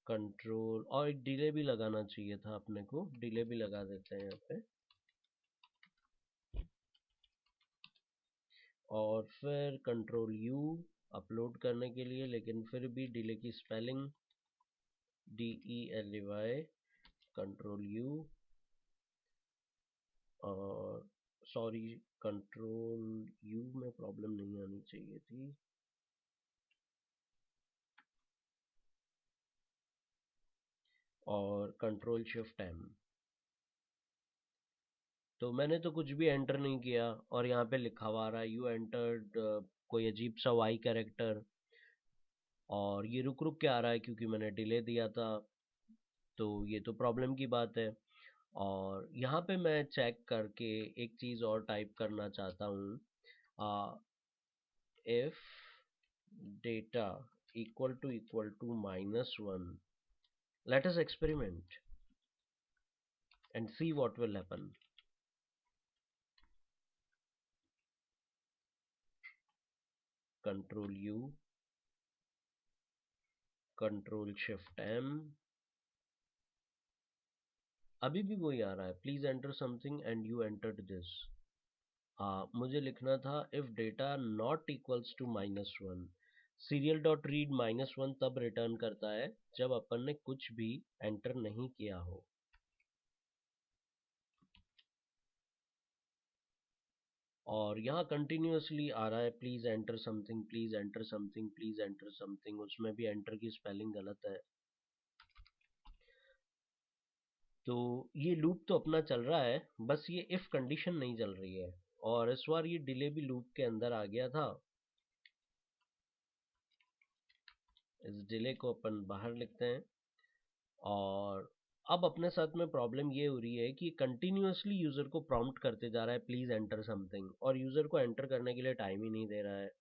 कंट्रोल, और एक डिले भी लगाना चाहिए था अपने को, डिले भी लगा देते हैं यहाँ पे। और फिर कंट्रोल यू अपलोड करने के लिए, लेकिन फिर भी डिले की स्पेलिंग DELEY, कंट्रोल यू, और सॉरी कंट्रोल यू में प्रॉब्लम नहीं आनी चाहिए थी। और कंट्रोल शिफ्ट एम। तो मैंने तो कुछ भी एंटर नहीं किया और यहाँ पे लिखा हुआ आ रहा है यू एंटर्ड कोई अजीब सा वाई कैरेक्टर, और ये रुक रुक के आ रहा है क्योंकि मैंने डिले दिया था। तो ये तो प्रॉब्लम की बात है। और यहाँ पे मैं चेक करके एक चीज़ और टाइप करना चाहता हूँ, if data equal to -1, let us experiment and see what will happen. Control U, Control Shift M, अभी भी वही आ रहा है, please enter something and you entered this. हाँ, मुझे लिखना था if data not equals to -1। Serial dot read -1 तब रिटर्न करता है जब अपन ने कुछ भी एंटर नहीं किया हो। और यहाँ कंटिन्यूअसली आ रहा है please enter something, please enter something, please enter something, उसमें भी एंटर की स्पेलिंग गलत है। तो ये लूप तो अपना चल रहा है, बस ये इफ कंडीशन नहीं चल रही है, और इस बार ये डिले भी लूप के अंदर आ गया था। इस डिले को अपन बाहर लिखते हैं। और अब अपने साथ में प्रॉब्लम ये हो रही है कि कंटिन्यूअसली यूजर को प्रॉम्प्ट करते जा रहा है प्लीज एंटर समथिंग, और यूजर को एंटर करने के लिए टाइम ही नहीं दे रहा है।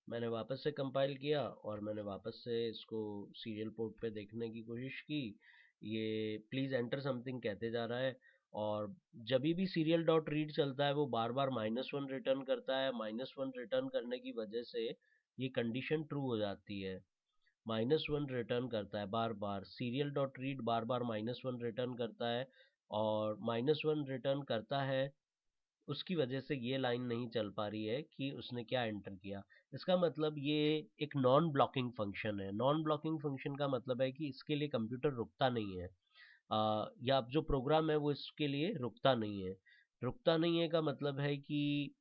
मैंने वापस से कंपाइल किया और मैंने वापस से इसको सीरियल पोर्ट पे देखने की कोशिश की, ये प्लीज एंटर समथिंग कहते जा रहा है। और जब भी सीरियल डॉट रीड चलता है वो बार बार -1 रिटर्न करता है। -1 रिटर्न करने की वजह से ये कंडीशन ट्रू हो जाती है। -1 रिटर्न करता है बार बार, सीरियल डॉट रीड बार बार -1 रिटर्न करता है, और -1 रिटर्न करता है उसकी वजह से ये लाइन नहीं चल पा रही है कि उसने क्या एंटर किया। इसका मतलब ये एक नॉन ब्लॉकिंग फंक्शन है। नॉन ब्लॉकिंग फंक्शन का मतलब है कि इसके लिए कंप्यूटर रुकता नहीं है, या जो प्रोग्राम है वो इसके लिए रुकता नहीं है। रुकता नहीं है का मतलब है कि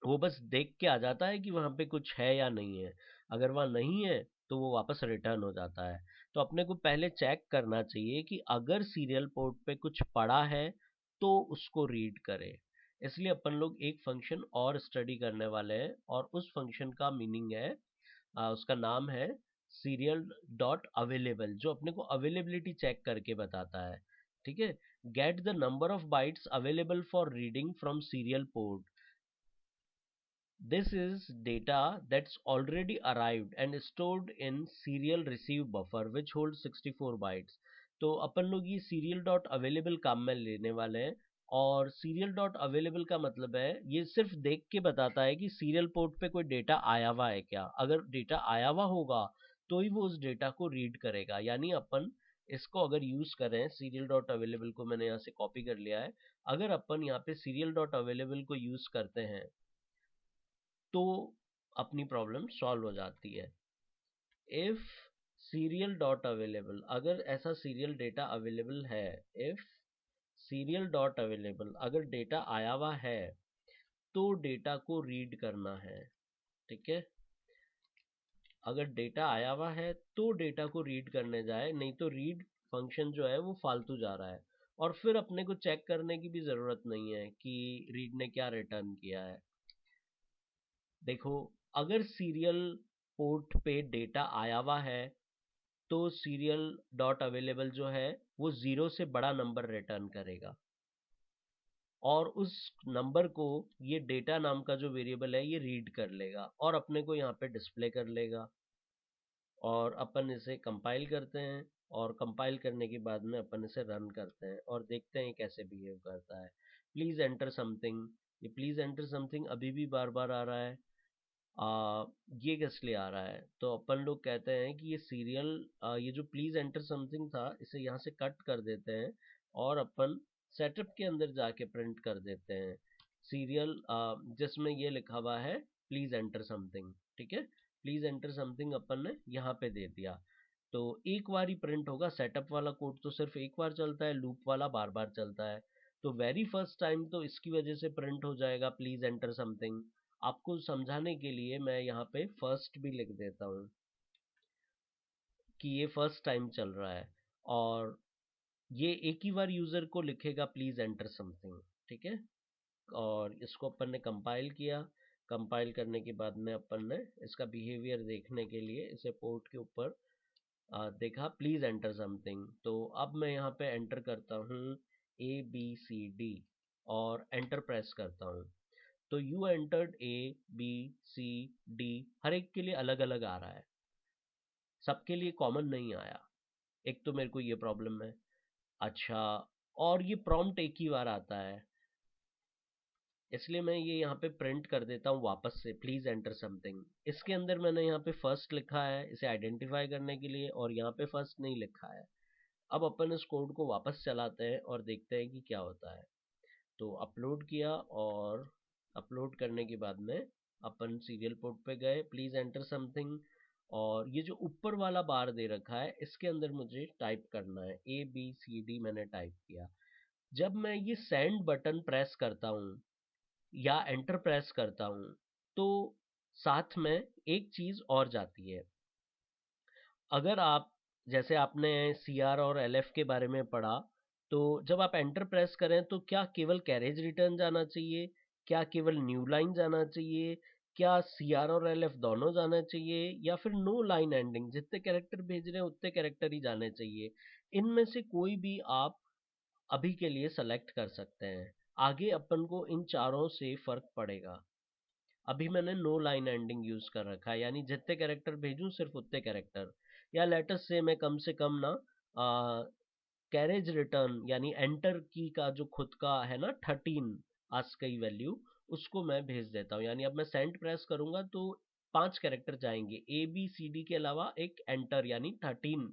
वो बस देख के आ जाता है कि वहाँ पे कुछ है या नहीं है। अगर वहाँ नहीं है तो वो वापस रिटर्न हो जाता है। तो अपने को पहले चेक करना चाहिए कि अगर सीरियल पोर्ट पे कुछ पड़ा है तो उसको रीड करें। इसलिए अपन लोग एक फंक्शन और स्टडी करने वाले हैं और उस फंक्शन का मीनिंग है उसका नाम है सीरियल डॉट अवेलेबल, जो अपने को अवेलेबिलिटी चेक करके बताता है। ठीक है, get the number of bytes available for reading from serial port. This is data that's already arrived and stored in serial receive buffer which holds 64 bytes। तो अपन लोग ये serial dot available काम में लेने वाले हैं और serial dot available का मतलब है ये सिर्फ देख के बताता है कि serial port पे कोई डेटा आया हुआ है क्या। अगर डेटा आया हुआ होगा तो ही वो उस डेटा को रीड करेगा। यानी अपन इसको अगर यूज करें serial dot available को, मैंने यहाँ से कॉपी कर लिया है, अगर अपन यहाँ पे serial dot available को यूज करते हैं तो अपनी प्रॉब्लम सॉल्व हो जाती है। इफ सीरियल डॉट अवेलेबल, अगर ऐसा सीरियल डेटा अवेलेबल है, इफ सीरियल डॉट अवेलेबल अगर डेटा आया हुआ है तो डेटा को रीड करना है। ठीक है, अगर डेटा आया हुआ है तो डेटा को रीड करने जाए, नहीं तो रीड फंक्शन जो है वो फालतू जा रहा है। और फिर अपने को चेक करने की भी जरूरत नहीं है कि रीड ने क्या रिटर्न किया है। देखो, अगर सीरियल पोर्ट पे डेटा आया हुआ है तो सीरियल डॉट अवेलेबल जो है वो 0 से बड़ा नंबर रिटर्न करेगा और उस नंबर को ये डेटा नाम का जो वेरिएबल है ये रीड कर लेगा और अपने को यहाँ पे डिस्प्ले कर लेगा। और अपन इसे कंपाइल करते हैं और कंपाइल करने के बाद में अपन इसे रन करते हैं और देखते हैं कैसे बिहेव करता है। प्लीज एंटर समथिंग, ये प्लीज एंटर समथिंग अभी भी बार बार आ रहा है। ये किस लिए आ रहा है, तो अपन लोग कहते हैं कि ये सीरियल, ये जो प्लीज एंटर समथिंग था इसे यहाँ से कट कर देते हैं और अपन सेटअप के अंदर जाके प्रिंट कर देते हैं सीरियल जिसमें ये लिखा हुआ है प्लीज एंटर समथिंग। ठीक है, प्लीज एंटर समथिंग अपन ने यहाँ पे दे दिया तो एक बार ही प्रिंट होगा। सेटअप वाला कोड तो सिर्फ एक बार चलता है, लूप वाला बार बार चलता है। तो वेरी फर्स्ट टाइम तो इसकी वजह से प्रिंट हो जाएगा प्लीज एंटर समथिंग। आपको समझाने के लिए मैं यहाँ पे फर्स्ट भी लिख देता हूँ कि ये फर्स्ट टाइम चल रहा है और ये एक ही बार यूजर को लिखेगा प्लीज एंटर समथिंग। ठीक है, और इसको अपन ने कंपाइल किया। कंपाइल करने के बाद में अपन ने इसका बिहेवियर देखने के लिए इसे पोर्ट के ऊपर देखा प्लीज एंटर समथिंग। तो अब मैं यहाँ पे एंटर करता हूँ ABCD और एंटर प्रेस करता हूँ तो यू एंटर्ड ABCD हर एक के लिए अलग अलग आ रहा है, सबके लिए कॉमन नहीं आया। एक तो मेरे को ये प्रॉब्लम है। अच्छा, और ये प्रॉम्प्ट एक ही बार आता है, इसलिए मैं ये यहाँ पे प्रिंट कर देता हूँ वापस से प्लीज एंटर समथिंग। इसके अंदर मैंने यहाँ पे फर्स्ट लिखा है इसे आइडेंटिफाई करने के लिए और यहाँ पे फर्स्ट नहीं लिखा है। अब अपन इस कोड को वापस चलाते हैं और देखते हैं कि क्या होता है। तो अपलोड किया और अपलोड करने के बाद में अपन सीरियल पोर्ट पे गए प्लीज एंटर समथिंग और ये जो ऊपर वाला बार दे रखा है इसके अंदर मुझे टाइप करना है ABCD। मैंने टाइप किया। जब मैं ये सेंड बटन प्रेस करता हूँ या एंटर प्रेस करता हूँ तो साथ में एक चीज और जाती है। अगर आप, जैसे आपने CR और LF के बारे में पढ़ा, तो जब आप एंटर प्रेस करें तो क्या केवल कैरेज रिटर्न जाना चाहिए, क्या केवल न्यू लाइन जाना चाहिए, क्या CR और LF दोनों जाना चाहिए या फिर नो लाइन एंडिंग, जितने कैरेक्टर भेज रहे हैं उतने कैरेक्टर ही जाने चाहिए। इनमें से कोई भी आप अभी के लिए सेलेक्ट कर सकते हैं। आगे अपन को इन चारों से फर्क पड़ेगा। अभी मैंने नो लाइन एंडिंग यूज कर रखा है, यानी जितने कैरेक्टर भेजूं सिर्फ उतने कैरेक्टर। या लेटस से मैं कम से कम ना कैरेज रिटर्न यानी एंटर की का जो खुद का है ना 13 ASCII वैल्यू, उसको मैं भेज देता हूँ। यानी अब मैं सेंड प्रेस करूंगा तो 5 कैरेक्टर जाएंगे ABCD के अलावा एक एंटर यानी 13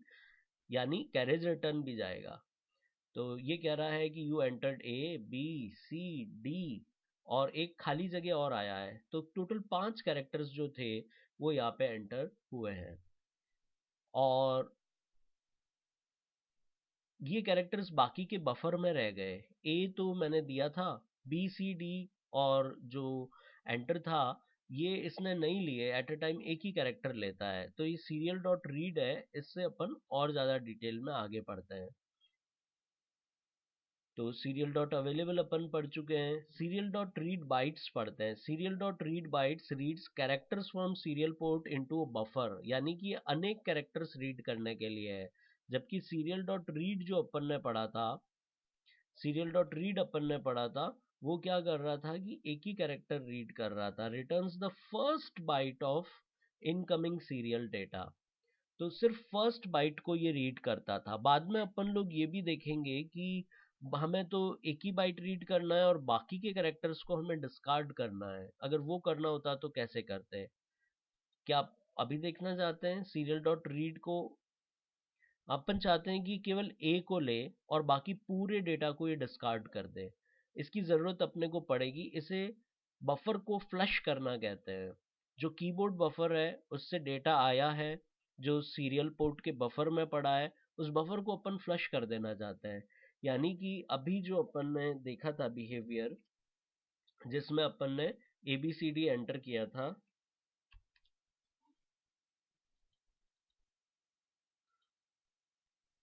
यानी कैरेज रिटर्न भी जाएगा। तो ये कह रहा है कि यू एंटर्ड ABCD और एक खाली जगह और आया है तो टोटल 5 कैरेक्टर्स जो थे वो यहाँ पे एंटर हुए हैं। और ये कैरेक्टर्स बाकी के बफर में रह गए। A तो मैंने दिया था, BCD और जो एंटर था ये इसने नहीं लिए, एट अ टाइम एक ही कैरेक्टर लेता है। तो ये सीरियल डॉट रीड है, इससे अपन और ज़्यादा डिटेल में आगे पढ़ते हैं। तो सीरियल डॉट अवेलेबल अपन पढ़ चुके हैं। सीरियल डॉट रीड बाइट्स पढ़ते हैं। Serial dot read bytes reads characters from serial port into a buffer, यानी कि अनेक कैरेक्टर्स रीड करने के लिए है। जबकि सीरियल डॉट रीड जो अपन ने पढ़ा था, सीरियल डॉट रीड अपन ने पढ़ा था, वो क्या कर रहा था कि एक ही कैरेक्टर रीड कर रहा था, returns the first byte of incoming serial data. तो सिर्फ फर्स्ट बाइट को ये रीड करता था। बाद में अपन लोग ये भी देखेंगे कि हमें तो एक ही बाइट रीड करना है और बाकी के कैरेक्टर्स को हमें डिस्कार्ड करना है। अगर वो करना होता तो कैसे करते? क्या आप अभी देखना चाहते हैं? सीरियल डॉट रीड को अपन चाहते हैं कि केवल ए को ले और बाकी पूरे डेटा को ये डिस्कार्ड कर दे। इसकी ज़रूरत अपने को पड़ेगी। इसे बफर को फ्लश करना कहते हैं। जो कीबोर्ड बफर है उससे डेटा आया है, जो सीरियल पोर्ट के बफर में पड़ा है, उस बफर को अपन फ्लश कर देना चाहते हैं। यानी कि अभी जो अपन ने देखा था बिहेवियर, जिसमें अपन ने ABCD एंटर किया था,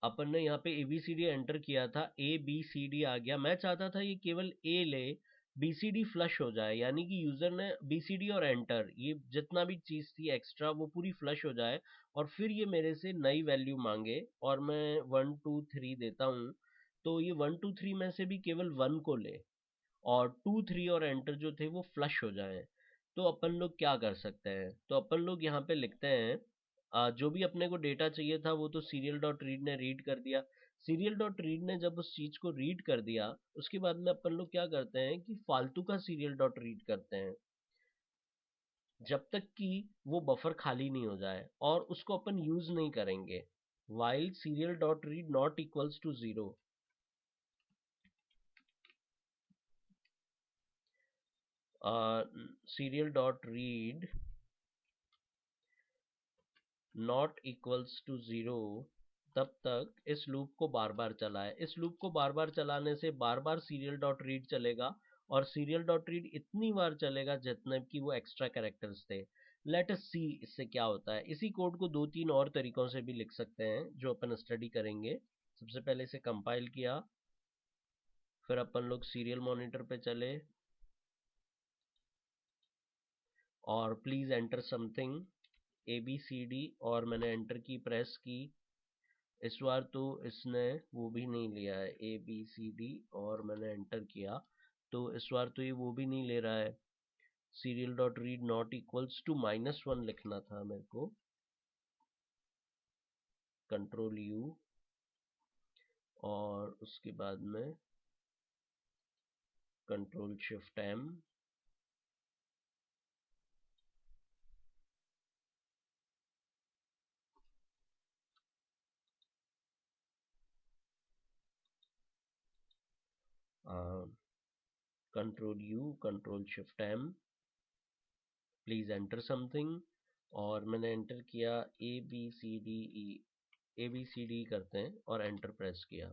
अपन ने यहाँ पे ABCD एंटर किया था, ABCD आ गया। मैं चाहता था ये केवल A ले, BCD फ्लश हो जाए, यानी कि यूजर ने BCD और एंटर, ये जितना भी चीज थी एक्स्ट्रा वो पूरी फ्लश हो जाए, और फिर ये मेरे से नई वैल्यू मांगे और मैं 1 2 3 देता हूँ। तो ये 1 2 3 में से भी केवल 1 को ले और 2 3 और एंटर जो थे वो फ्लश हो जाएं। तो अपन लोग क्या कर सकते हैं? तो अपन लोग यहाँ पे लिखते हैं, जो भी अपने को डेटा चाहिए था वो तो सीरियल डॉट रीड ने रीड कर दिया। सीरियल डॉट रीड ने जब उस चीज को रीड कर दिया, उसके बाद में अपन लोग क्या करते हैं कि फालतू का सीरियल डॉट रीड करते हैं, जब तक कि वो बफर खाली नहीं हो जाए, और उसको अपन यूज नहीं करेंगे। While serial dot read not equals to 0, serial dot read not equals to 0, तब तक इस लूप को बार बार चलाए। इस लूप को बार बार चलाने से बार बार सीरियल डॉट रीड चलेगा, और सीरियल डॉट रीड इतनी बार चलेगा जितने कि वो एक्स्ट्रा कैरेक्टर्स थे। लेट अस सी इससे क्या होता है। इसी कोड को 2 3 और तरीकों से भी लिख सकते हैं जो अपन स्टडी करेंगे। सबसे पहले इसे कंपाइल किया, फिर अपन लोग सीरियल मॉनिटर पे चले और प्लीज एंटर समथिंग ABCD, और मैंने एंटर की प्रेस की। इस बार तो इसने वो भी नहीं लिया है ABCD, और मैंने एंटर किया तो इस बार तो ये वो भी नहीं ले रहा है। Serial dot read not equals to -1 लिखना था मेरे को। Ctrl U, और उसके बाद में Ctrl+Shift+M। Ctrl U, Ctrl+Shift+M, please enter something, और मैंने एंटर किया ABCD करते हैं और एंटर प्रेस किया।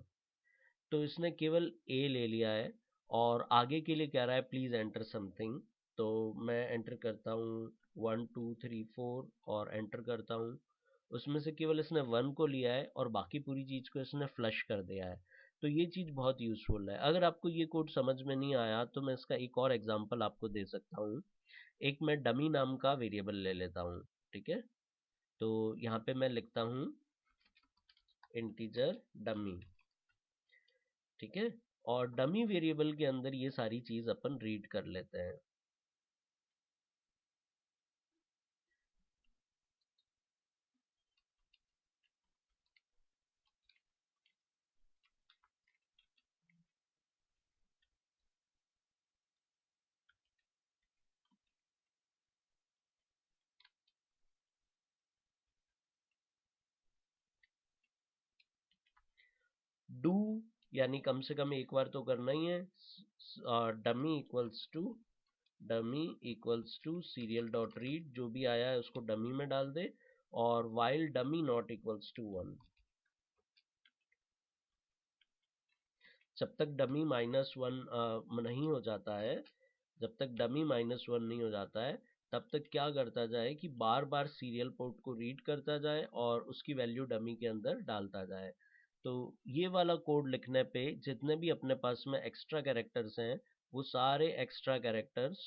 तो इसने केवल A ले लिया है, और आगे के लिए कह रहा है प्लीज एंटर समथिंग। तो मैं एंटर करता हूँ 1 2 3 4 और एंटर करता हूँ। उसमें से केवल इसने 1 को लिया है और बाकी पूरी चीज को इसने फ्लश कर दिया है। तो ये चीज बहुत यूजफुल है। अगर आपको ये कोड समझ में नहीं आया तो मैं इसका एक और एग्जांपल आपको दे सकता हूँ। एक मैं डमी नाम का वेरिएबल ले लेता हूँ, ठीक है। तो यहाँ पे मैं लिखता हूँ इंटीजर डमी, ठीक है। और डमी वेरिएबल के अंदर ये सारी चीज अपन रीड कर लेते हैं। डू, यानी कम से कम एक बार तो करना ही है। Dummy equals to serial dot read, जो भी आया है उसको डमी में डाल दे, और while dummy not equals to 1। जब तक डमी -1 नहीं हो जाता है, जब तक डमी -1 नहीं हो जाता है, तब तक क्या करता जाए कि बार बार सीरियल पोर्ट को रीड करता जाए और उसकी वैल्यू डमी के अंदर डालता जाए। तो ये वाला कोड लिखने पे जितने भी अपने पास में एक्स्ट्रा कैरेक्टर्स हैं वो सारे एक्स्ट्रा कैरेक्टर्स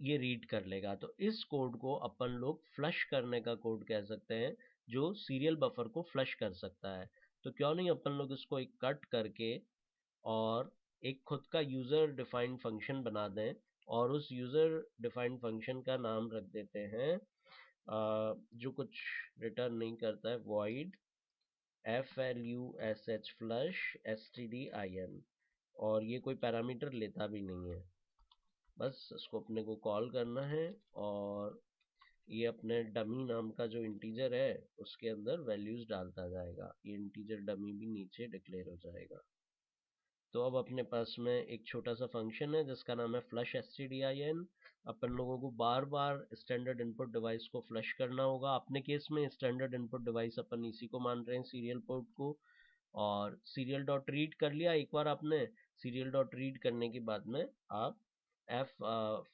ये रीड कर लेगा। तो इस कोड को अपन लोग फ्लश करने का कोड कह सकते हैं, जो सीरियल बफर को फ्लश कर सकता है। तो क्यों नहीं अपन लोग इसको एक कट करके और एक खुद का यूजर डिफाइंड फंक्शन बना दें और उस यूजर डिफाइंड फंक्शन का नाम रख देते हैं जो कुछ रिटर्न नहीं करता है, void flush flush stdin, और ये कोई पैरामीटर लेता भी नहीं है, बस इसको अपने को कॉल करना है और ये अपने डमी नाम का जो इंटीजर है उसके अंदर वैल्यूज डालता जाएगा। ये इंटीजर डमी भी नीचे डिक्लेयर हो जाएगा। तो अब अपने पास में एक छोटा सा फंक्शन है जिसका नाम है फ्लश stdin। अपन लोगों को बार बार स्टैंडर्ड इनपुट डिवाइस को फ्लश करना होगा। अपने केस में स्टैंडर्ड इनपुट डिवाइस अपन इसी को मान रहे हैं, सीरियल पोर्ट को। और सीरियल डॉट रीड कर लिया एक बार आपने। सीरियल डॉट रीड करने के बाद में आप एफ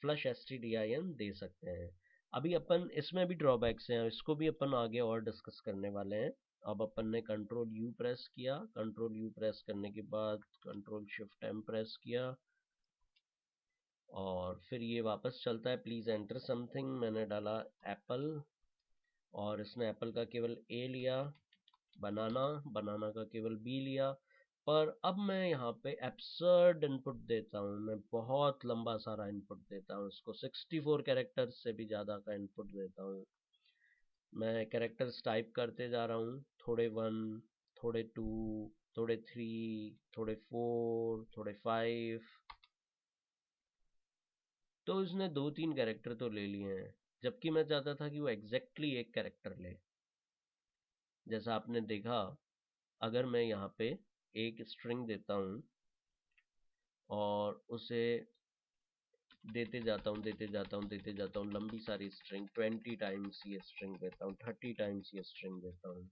फ्लश stdin दे सकते हैं। अभी अपन इसमें भी ड्रॉबैक्स हैं, इसको भी अपन आगे और डिस्कस करने वाले हैं। अब अपन ने कंट्रोल यू प्रेस किया, कंट्रोल यू प्रेस करने के बाद कंट्रोल शिफ्ट एम प्रेस किया और फिर ये वापस चलता है, प्लीज एंटर समथिंग। मैंने डाला एप्पल और इसने एप्पल का केवल ए लिया, बनाना, बनाना का केवल बी लिया। पर अब मैं यहाँ पे एब्सर्ड इनपुट देता हूँ, मैं बहुत लंबा सारा इनपुट देता हूँ इसको, 64 कैरेक्टर्स से भी ज़्यादा का इनपुट देता हूँ। मैं कैरेक्टर्स टाइप करते जा रहा हूँ, थोड़े 1, थोड़े 2, थोड़े 3, थोड़े 4, थोड़े 5। तो इसने 2-3 कैरेक्टर तो ले लिए हैं, जबकि मैं चाहता था कि वो एग्जैक्टली एक कैरेक्टर ले। जैसा आपने देखा, अगर मैं यहाँ पे एक स्ट्रिंग देता हूँ और उसे देते जाता हूँ देते जाता हूँ देते जाता हूँ, लंबी सारी स्ट्रिंग 20 टाइम्स ये स्ट्रिंग देता हूँ, 30 टाइम्स ये स्ट्रिंग देता हूँ।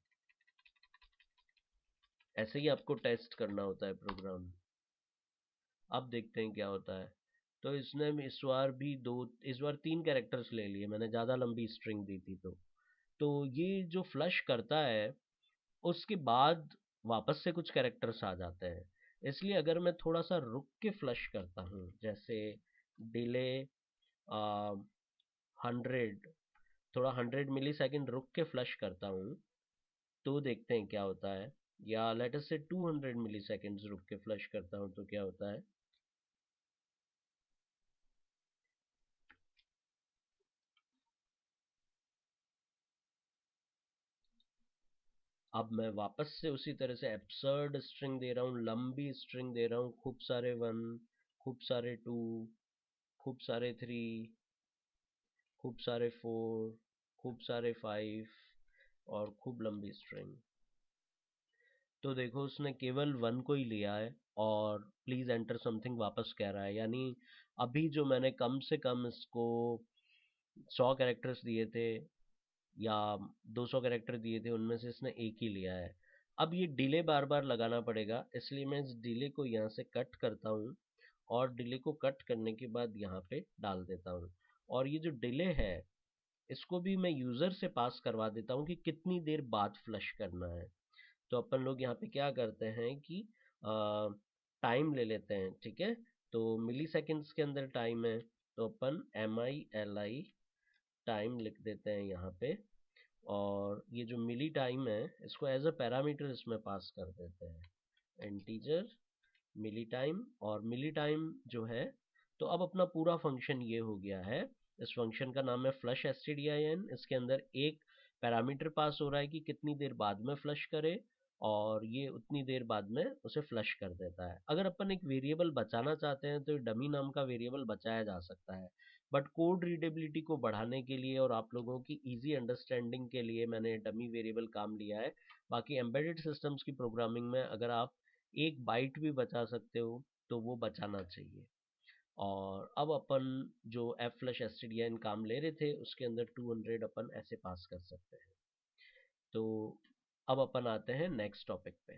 ऐसे ही आपको टेस्ट करना होता है प्रोग्राम। अब देखते हैं क्या होता है। तो इसने इस बार भी इस बार 3 कैरेक्टर्स ले लिए, मैंने ज़्यादा लंबी स्ट्रिंग दी थी। तो ये जो फ्लश करता है उसके बाद वापस से कुछ कैरेक्टर्स आ जाते हैं। इसलिए अगर मैं थोड़ा सा रुक के फ्लश करता हूँ, जैसे डिले 100, थोड़ा 100 मिली सेकेंड रुक के फ्लश करता हूँ, तो देखते हैं क्या होता है। या लेट अस से 200 मिली सेकेंड्स रुक के फ्लश करता हूँ तो क्या होता है। अब मैं वापस से उसी तरह से एब्सर्ड स्ट्रिंग दे रहा हूँ, लंबी स्ट्रिंग दे रहा हूँ, खूब सारे 1, खूब सारे 2, खूब सारे 3, खूब सारे 4, खूब सारे 5 और खूब लंबी स्ट्रिंग। तो देखो उसने केवल 1 को ही लिया है और प्लीज एंटर समथिंग वापस कह रहा है। यानी अभी जो मैंने कम से कम इसको 100 कैरेक्टर्स दिए थे या 200 कैरेक्टर दिए थे, उनमें से इसने एक ही लिया है। अब ये डिले बार बार लगाना पड़ेगा, इसलिए मैं इस डिले को यहाँ से कट करता हूँ और डिले को कट करने के बाद यहाँ पे डाल देता हूँ। और ये जो डिले है इसको भी मैं यूज़र से पास करवा देता हूँ कि कितनी देर बाद फ्लश करना है। तो अपन लोग यहाँ पे क्या करते हैं कि टाइम ले लेते हैं, ठीक है। तो मिली सेकेंड्स के अंदर टाइम है, तो अपन MILI टाइम लिख देते हैं यहाँ पे। और ये जो मिली टाइम है इसको एज अ पैरामीटर इसमें पास कर देते हैं, इंटीजर मिली टाइम। और मिली टाइम जो है, तो अब अपना पूरा फंक्शन ये हो गया है। इस फंक्शन का नाम है फ्लश stdin। इसके अंदर एक पैरामीटर पास हो रहा है कि कितनी देर बाद में फ्लश करे और ये उतनी देर बाद में उसे फ्लश कर देता है। अगर अपन एक वेरिएबल बचाना चाहते हैं तो डमी नाम का वेरिएबल बचाया जा सकता है, बट कोड रीडेबिलिटी को बढ़ाने के लिए और आप लोगों की इजी अंडरस्टैंडिंग के लिए मैंने डमी वेरिएबल काम लिया है। बाकी एम्बेडेड सिस्टम्स की प्रोग्रामिंग में अगर आप एक बाइट भी बचा सकते हो तो वो बचाना चाहिए। और अब अपन जो एफ फ्लश stdin काम ले रहे थे उसके अंदर 200 अपन ऐसे पास कर सकते हैं। तो अब अपन आते हैं नेक्स्ट टॉपिक पे।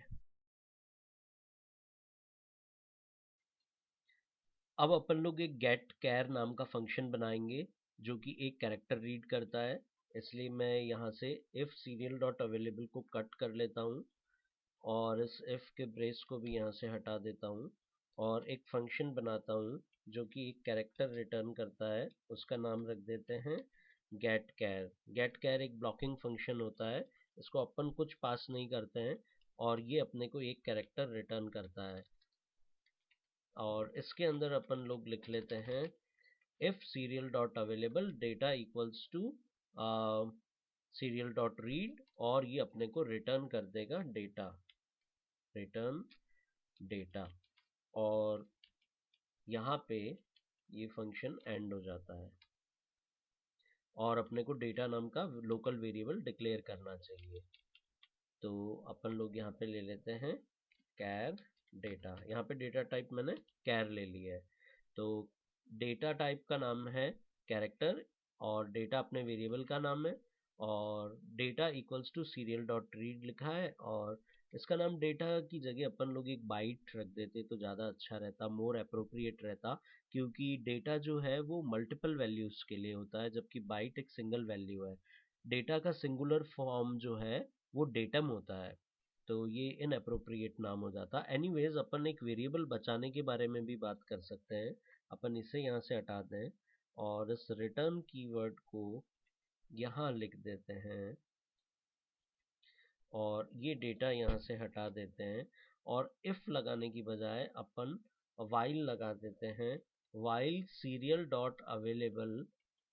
अब अपन लोग एक गेट कैर नाम का फंक्शन बनाएंगे जो कि एक कैरेक्टर रीड करता है। इसलिए मैं यहाँ से इफ सीरियल डॉट अवेलेबल को कट कर लेता हूँ और इस इफ के ब्रेस को भी यहाँ से हटा देता हूँ और एक फंक्शन बनाता हूँ जो कि एक कैरेक्टर रिटर्न करता है। उसका नाम रख देते हैं गेट कैर। गेट कैर एक ब्लॉकिंग फंक्शन होता है, इसको अपन कुछ पास नहीं करते हैं और ये अपने को एक कैरेक्टर रिटर्न करता है। और इसके अंदर अपन लोग लिख लेते हैं if serial dot available data equals to serial dot read, और ये अपने को रिटर्न कर देगा डेटा, रिटर्न डेटा। और यहाँ पे ये फंक्शन एंड हो जाता है और अपने को डेटा नाम का लोकल वेरिएबल डिक्लेयर करना चाहिए। तो अपन लोग यहाँ पे ले लेते हैं कैर डेटा। यहाँ पे डेटा टाइप मैंने कैर ले लिया है। तो डेटा टाइप का नाम है कैरेक्टर और डेटा अपने वेरिएबल का नाम है और data equals to serial dot read लिखा है। और इसका नाम डेटा की जगह अपन लोग एक बाइट रख देते तो ज़्यादा अच्छा रहता, मोर अप्रोप्रिएट रहता, क्योंकि डेटा जो है वो मल्टीपल वैल्यूज़ के लिए होता है जबकि बाइट एक सिंगल वैल्यू है। डेटा का सिंगुलर फॉर्म जो है वो डेटम होता है, तो ये इनअप्रोप्रिएट नाम हो जाता। एनीवेज अपन एक वेरिएबल बचाने के बारे में भी बात कर सकते हैं। अपन इसे यहाँ से हटा दें और इस रिटर्न कीवर्ड को यहाँ लिख देते हैं और ये डेटा यहाँ से हटा देते हैं और इफ लगाने की बजाय अपन वाइल लगा देते हैं। While serial dot available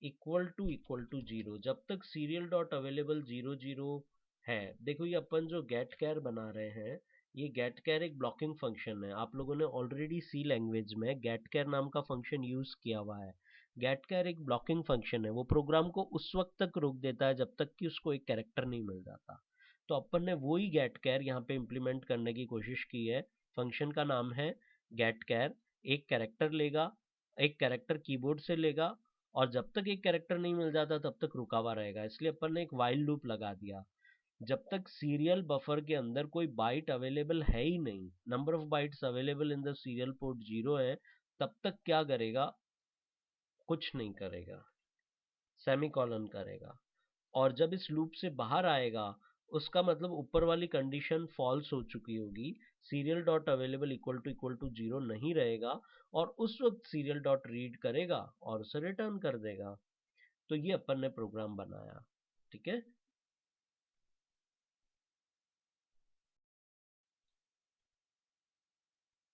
equal to zero, जब तक सीरियल डॉट अवेलेबल 00 है। देखो ये अपन जो गेट कैर बना रहे हैं, ये गेट कैर एक ब्लॉकिंग फंक्शन है। आप लोगों ने ऑलरेडी सी लैंग्वेज में गेट कैर नाम का फंक्शन यूज किया हुआ है। गेट कैर एक ब्लॉकिंग फंक्शन है, वो प्रोग्राम को उस वक्त तक रोक देता है जब तक कि उसको एक कैरेक्टर नहीं मिल जाता। तो अपन ने वही गेट कैर यहाँ पे इम्प्लीमेंट करने की कोशिश की है। फंक्शन का नाम है गेट कैर। एक कैरेक्टर लेगा, एक कैरेक्टर कीबोर्ड से लेगा और जब तक एक कैरेक्टर नहीं मिल जाता तब तक रुका हुआ रहेगा। इसलिए अपन ने एक वाइल लूप लगा दिया। जब तक सीरियल बफर के अंदर कोई बाइट अवेलेबल है ही नहीं, number of bytes available in the serial port 0 है, तब तक क्या करेगा, कुछ नहीं करेगा, सेमीकोलन करेगा। और जब इस लूप से बाहर आएगा उसका मतलब ऊपर वाली कंडीशन फॉल्स हो चुकी होगी, serial dot available equal to zero नहीं रहेगा और उस वक्त सीरियल डॉट रीड करेगा और उसे रिटर्न कर देगा। तो ये अपन ने प्रोग्राम बनाया। ठीक है।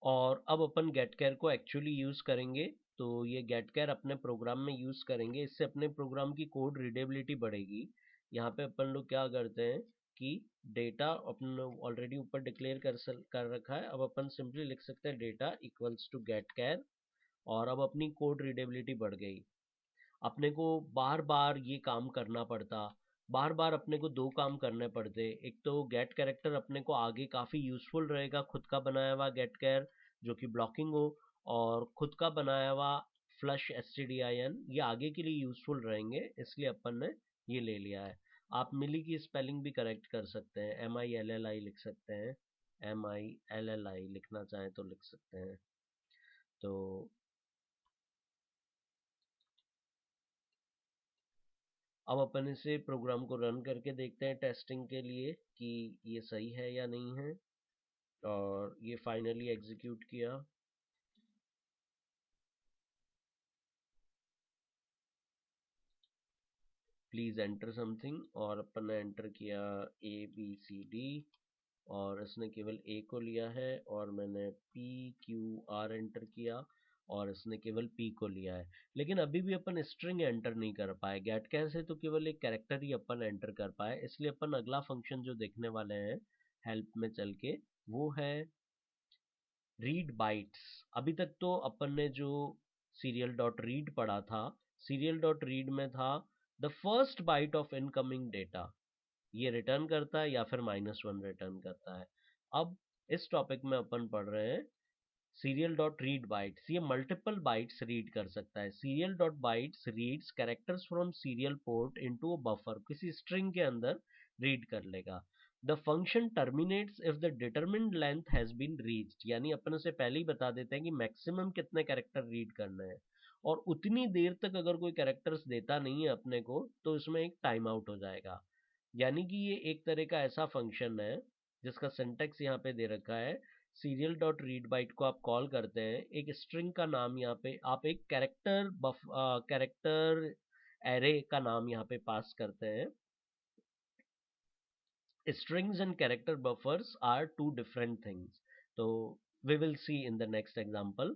और अब अपन गेट केयर को एक्चुअली यूज करेंगे। तो ये गेट केयर अपने प्रोग्राम में यूज करेंगे, इससे अपने प्रोग्राम की कोड रीडेबिलिटी बढ़ेगी। यहाँ पे अपन लोग क्या करते हैं कि डेटा अपन ऑलरेडी ऊपर डिक्लेयर कर रखा है। अब अपन सिंपली लिख सकते हैं data equals to get care और अब अपनी कोड रीडेबिलिटी बढ़ गई। अपने को बार बार ये काम करना पड़ता, बार बार अपने को दो काम करने पड़ते। एक तो गेट कैरेक्टर अपने को आगे काफ़ी यूज़फुल रहेगा, खुद का बनाया हुआ गेट कैर जो कि ब्लॉकिंग हो, और खुद का बनाया हुआ फ्लश stdin ये आगे के लिए यूज़फुल रहेंगे, इसलिए अपन ने ये ले लिया है। आप मिली की स्पेलिंग भी करेक्ट कर सकते हैं, MILLI लिख सकते हैं, MILLI लिखना चाहें तो लिख सकते हैं। तो अब अपन इसे प्रोग्राम को रन करके देखते हैं टेस्टिंग के लिए कि ये सही है या नहीं है। और ये फाइनली एग्जीक्यूट किया। प्लीज एंटर समथिंग, और अपन ने एंटर किया ABCD और इसने केवल A को लिया है और मैंने PQR एंटर किया और इसने केवल P को लिया है। लेकिन अभी भी अपन स्ट्रिंग एंटर नहीं कर पाए, गेट कैर से तो केवल एक कैरेक्टर ही अपन एंटर कर पाए। इसलिए अपन अगला फंक्शन जो देखने वाले हैं हेल्प में चल के, वो है रीड बाइट्स। अभी तक तो अपन ने जो सीरियल डॉट रीड पढ़ा था, सीरियल डॉट रीड में था the first byte of incoming data, ये रिटर्न करता है या फिर -1 रिटर्न करता है। अब इस टॉपिक में अपन पढ़ रहे हैं सीरियल डॉट रीड बाइट्स। ये मल्टीपल बाइट्स रीड कर सकता है। Serial dot bytes reads characters from serial port into a buffer, किसी स्ट्रिंग के अंदर रीड कर लेगा। The function terminates if the determined length has been reached, यानी अपन उसे पहले ही बता देते हैं कि मैक्सिमम कितने कैरेक्टर रीड करना है, और उतनी देर तक अगर कोई कैरेक्टर्स देता नहीं है अपने को तो उसमें एक टाइम आउट हो जाएगा। यानी कि ये एक तरह का ऐसा फंक्शन है जिसका सिंटेक्स यहाँ पे दे रखा है। सीरियल डॉट रीड बाइट को आप कॉल करते हैं, एक स्ट्रिंग का नाम यहाँ पे आप एक कैरेक्टर एरे का नाम यहाँ पे पास करते हैं। Strings and character buffers are two different things. So we will see in the next example.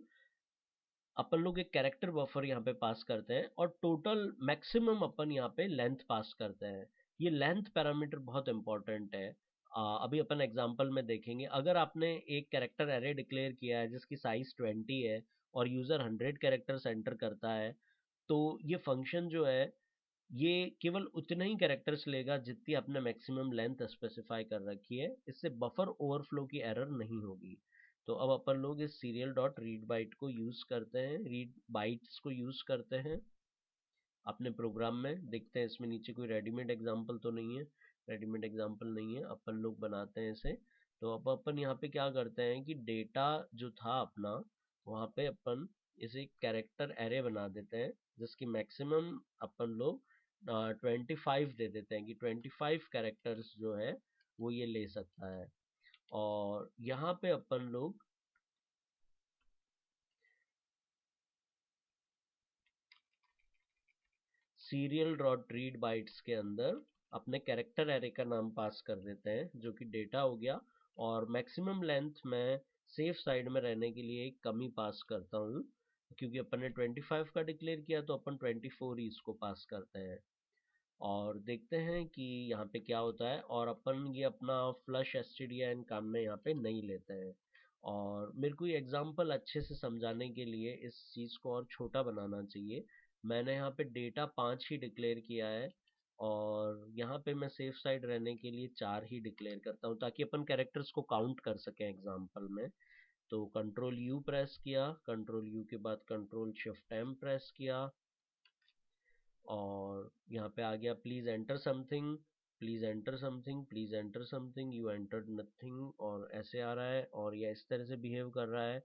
अपन लोग एक कैरेक्टर बफर यहाँ पे पास करते हैं और टोटल मैक्सिमम अपन यहाँ पे लेंथ पास करते हैं। ये लेंथ पैरामीटर बहुत इंपॉर्टेंट है। अभी अपन एग्जांपल में देखेंगे, अगर आपने एक कैरेक्टर एरे डिक्लेयर किया है जिसकी साइज 20 है और यूजर 100 कैरेक्टर्स एंटर करता है, तो ये फंक्शन जो है ये केवल उतने ही कैरेक्टर्स लेगा जितनी आपने मैक्सिमम लेंथ स्पेसिफाई कर रखी है। इससे बफर ओवरफ्लो की एरर नहीं होगी। तो अब अपन लोग इस सीरियल डॉट रीड बाइट को यूज करते हैं, रीड बाइट्स को यूज करते हैं अपने प्रोग्राम में। देखते हैं इसमें नीचे कोई रेडीमेड एग्जाम्पल तो नहीं है। रेडीमेड एग्जाम्पल नहीं है, अपन लोग बनाते हैं इसे। तो अब अपन यहाँ पे क्या करते हैं कि डेटा जो था अपना, वहाँ पे अपन इसे कैरेक्टर एरे बना देते हैं जिसकी मैक्सिमम अपन लोग 25 दे देते हैं कि 25 कैरेक्टर्स जो है वो ये ले सकता है। और यहाँ पे अपन लोग सीरियल डॉट रीड बाइट्स के अंदर अपने कैरेक्टर एरे का नाम पास कर देते हैं जो कि डेटा हो गया, और मैक्सिमम लेंथ में सेफ साइड में रहने के लिए एक कमी पास करता हूँ, क्योंकि अपन ने 25 का डिक्लेयर किया तो अपन 24 ही इसको पास करते हैं। और देखते हैं कि यहाँ पे क्या होता है, और अपन ये अपना फ्लश एसटीडीआईएन काम में यहाँ पे नहीं लेते हैं। और मेरे को ये एग्जांपल अच्छे से समझाने के लिए इस चीज़ को और छोटा बनाना चाहिए। मैंने यहाँ पे डेटा 5 ही डिक्लेयर किया है, और यहाँ पे मैं सेफ साइड रहने के लिए 4 ही डिक्लेयर करता हूँ ताकि अपन कैरेक्टर्स को काउंट कर सकें एग्जाम्पल में। तो कंट्रोल यू प्रेस किया, कंट्रोल यू के बाद कंट्रोल शिफ्ट एम प्रेस किया, और यहाँ पे आ गया please enter something, please enter something, please enter something, you entered nothing, और ऐसे आ रहा है और यह इस तरह से बिहेव कर रहा है।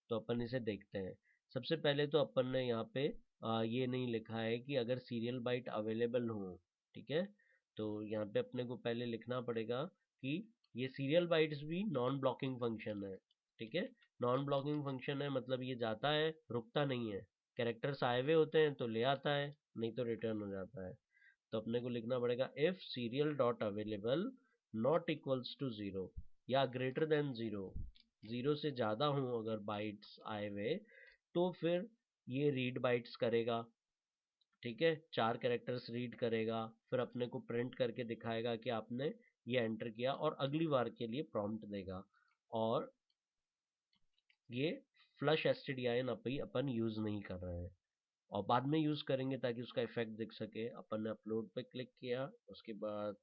तो अपन इसे देखते हैं। सबसे पहले तो अपन ने यहाँ पे ये नहीं लिखा है कि अगर सीरियल बाइट अवेलेबल हो, ठीक है। तो यहाँ पे अपने को पहले लिखना पड़ेगा कि ये सीरियल बाइट्स भी नॉन ब्लॉकिंग फंक्शन है, ठीक है। नॉन ब्लॉकिंग फंक्शन है मतलब ये जाता है, रुकता नहीं है। कैरेक्टर्स आए हुए होते हैं तो ले आता है, नहीं तो रिटर्न हो जाता है। तो अपने को लिखना पड़ेगा if serial dot available not equals to zero या ग्रेटर देन जीरो, जीरो से ज़्यादा हो अगर बाइट्स आए हुए, तो फिर ये रीड बाइट्स करेगा, ठीक है। 4 कैरेक्टर्स रीड करेगा, फिर अपने को प्रिंट करके दिखाएगा कि आपने ये एंटर किया, और अगली बार के लिए प्रॉम्प्ट देगा। और ये फ्लश एसटीडीआईएन अभी अपन यूज़ नहीं कर रहे हैं, और बाद में यूज़ करेंगे ताकि उसका इफेक्ट दिख सके। अपन ने अपलोड पे क्लिक किया, उसके बाद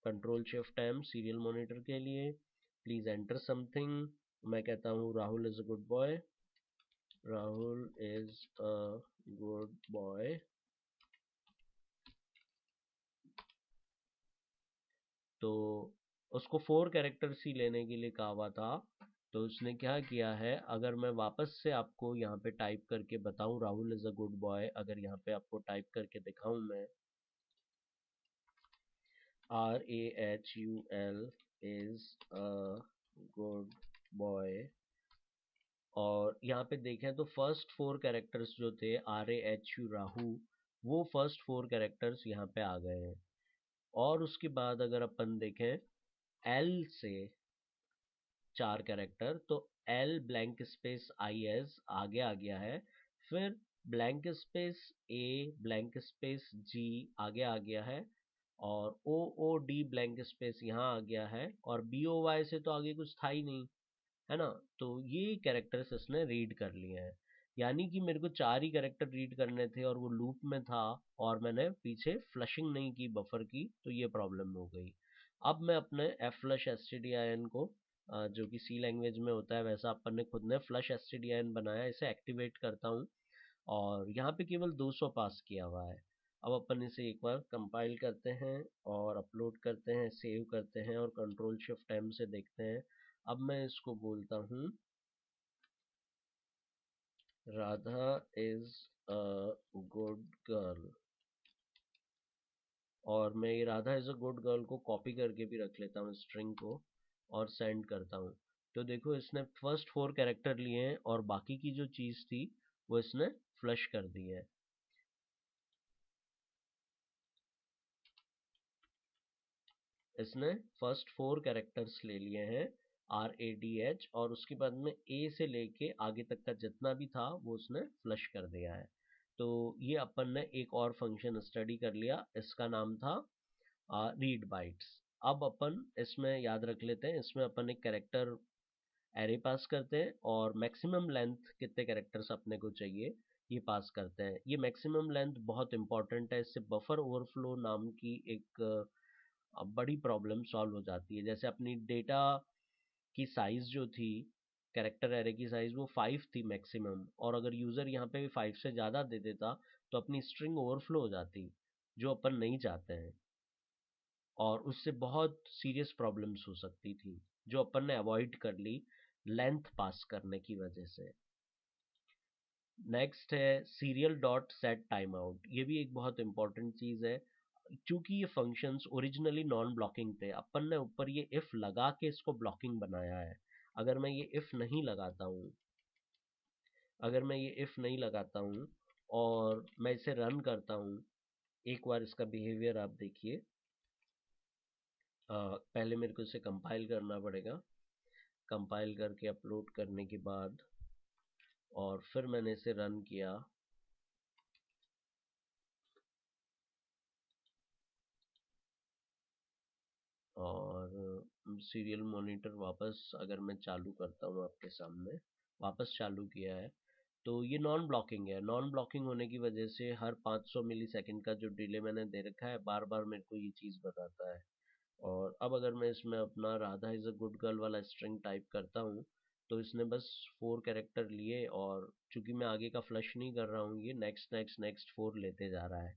control shift M serial monitor के लिए, प्लीज़ एंटर समथिंग। मैं कहता हूँ Rahul is a good boy, Rahul is a good boy. तो उसको 4 कैरेक्टर्स ही लेने के लिए कहा हुआ था। तो उसने क्या किया है, अगर मैं वापस से आपको यहाँ पे टाइप करके बताऊँ Rahul is a good boy, अगर यहाँ पे आपको टाइप करके दिखाऊँ मैं, RAHUL is a good boy, और यहाँ पे देखें तो फर्स्ट 4 कैरेक्टर्स जो थे RAHU राहु, वो फर्स्ट 4 कैरेक्टर्स यहाँ पे आ गए हैं। और उसके बाद अगर अपन देखें L से 4 कैरेक्टर, तो L ब्लैंक स्पेस IS आगे आ गया है, फिर blank space A blank space G आगे आ गया है, और OOD ब्लैंक स्पेस यहाँ आ गया है, और BOY से तो आगे कुछ था ही नहीं, है ना। तो ये कैरेक्टर्स इसने रीड कर लिए हैं। यानी कि मेरे को 4 ही कैरेक्टर रीड करने थे और वो लूप में था, और मैंने पीछे फ्लशिंग नहीं की बफर की, तो ये प्रॉब्लम हो गई। अब मैं अपने F flush S T D I N को, जो कि सी लैंग्वेज में होता है वैसा अपन ने खुद ने flush S T D I N बनाया, इसे एक्टिवेट करता हूँ, और यहाँ पे केवल 200 पास किया हुआ है। अब अपन इसे एक बार कंपाइल करते हैं और अपलोड करते हैं, सेव करते हैं और कंट्रोल शिफ्ट एम से देखते हैं। अब मैं इसको बोलता हूँ Radha is a good girl, और मैं ये Radha is a good girl को कॉपी करके भी रख लेता हूँ स्ट्रिंग को और सेंड करता हूँ। तो देखो इसने फर्स्ट 4 कैरेक्टर लिए हैं और बाकी की जो चीज़ थी वो इसने फ्लश कर दी है। इसने फर्स्ट 4 कैरेक्टर्स ले लिए हैं RADH, और उसके बाद में A से लेके आगे तक का जितना भी था वो उसने फ्लश कर दिया है। तो ये अपन ने एक और फंक्शन स्टडी कर लिया, इसका नाम था रीड बाइट्स। अब अपन इसमें याद रख लेते हैं, इसमें अपन एक कैरेक्टर एरे पास करते हैं और मैक्सिमम लेंथ कितने कैरेक्टर्स अपने को चाहिए ये पास करते हैं। ये मैक्सिमम लेंथ बहुत इंपॉर्टेंट है, इससे बफर ओवरफ्लो नाम की एक बड़ी प्रॉब्लम सॉल्व हो जाती है। जैसे अपनी डेटा की साइज जो थी, कैरेक्टर एरे की साइज वो 5 थी मैक्सिमम, और अगर यूज़र यहाँ पे 5 से ज़्यादा दे देता तो अपनी स्ट्रिंग ओवरफ्लो हो जाती, जो अपन नहीं चाहते हैं, और उससे बहुत सीरियस प्रॉब्लम्स हो सकती थी जो अपन ने अवॉइड कर ली लेंथ पास करने की वजह से। नेक्स्ट है serial dot set time out. ये भी एक बहुत इंपॉर्टेंट चीज़ है। चूंकि ये फंक्शंस ओरिजिनली नॉन ब्लॉकिंग थे, अपन ने ऊपर ये इफ लगा के इसको ब्लॉकिंग बनाया है। अगर मैं ये इफ नहीं लगाता हूँ, अगर मैं ये इफ नहीं लगाता हूँ और मैं इसे रन करता हूँ, एक बार इसका बिहेवियर आप देखिए। पहले मेरे को इसे कंपाइल करना पड़ेगा, कंपाइल करके अपलोड करने के बाद और फिर मैंने इसे रन किया, और सीरियल मॉनिटर वापस अगर मैं चालू करता हूँ आपके सामने, वापस चालू किया है, तो ये नॉन ब्लॉकिंग है। नॉन ब्लॉकिंग होने की वजह से हर 500 मिली सेकेंड का जो डिले मैंने दे रखा है बार बार मेरे को ये चीज़ बताता है। और अब अगर मैं इसमें अपना Radha is a good girl वाला स्ट्रिंग टाइप करता हूँ, तो इसने बस 4 कैरेक्टर लिए, और चूंकि मैं आगे का फ्लश नहीं कर रहा हूँ, ये नेक्स्ट नेक्स्ट नेक्स्ट 4 लेते जा रहा है।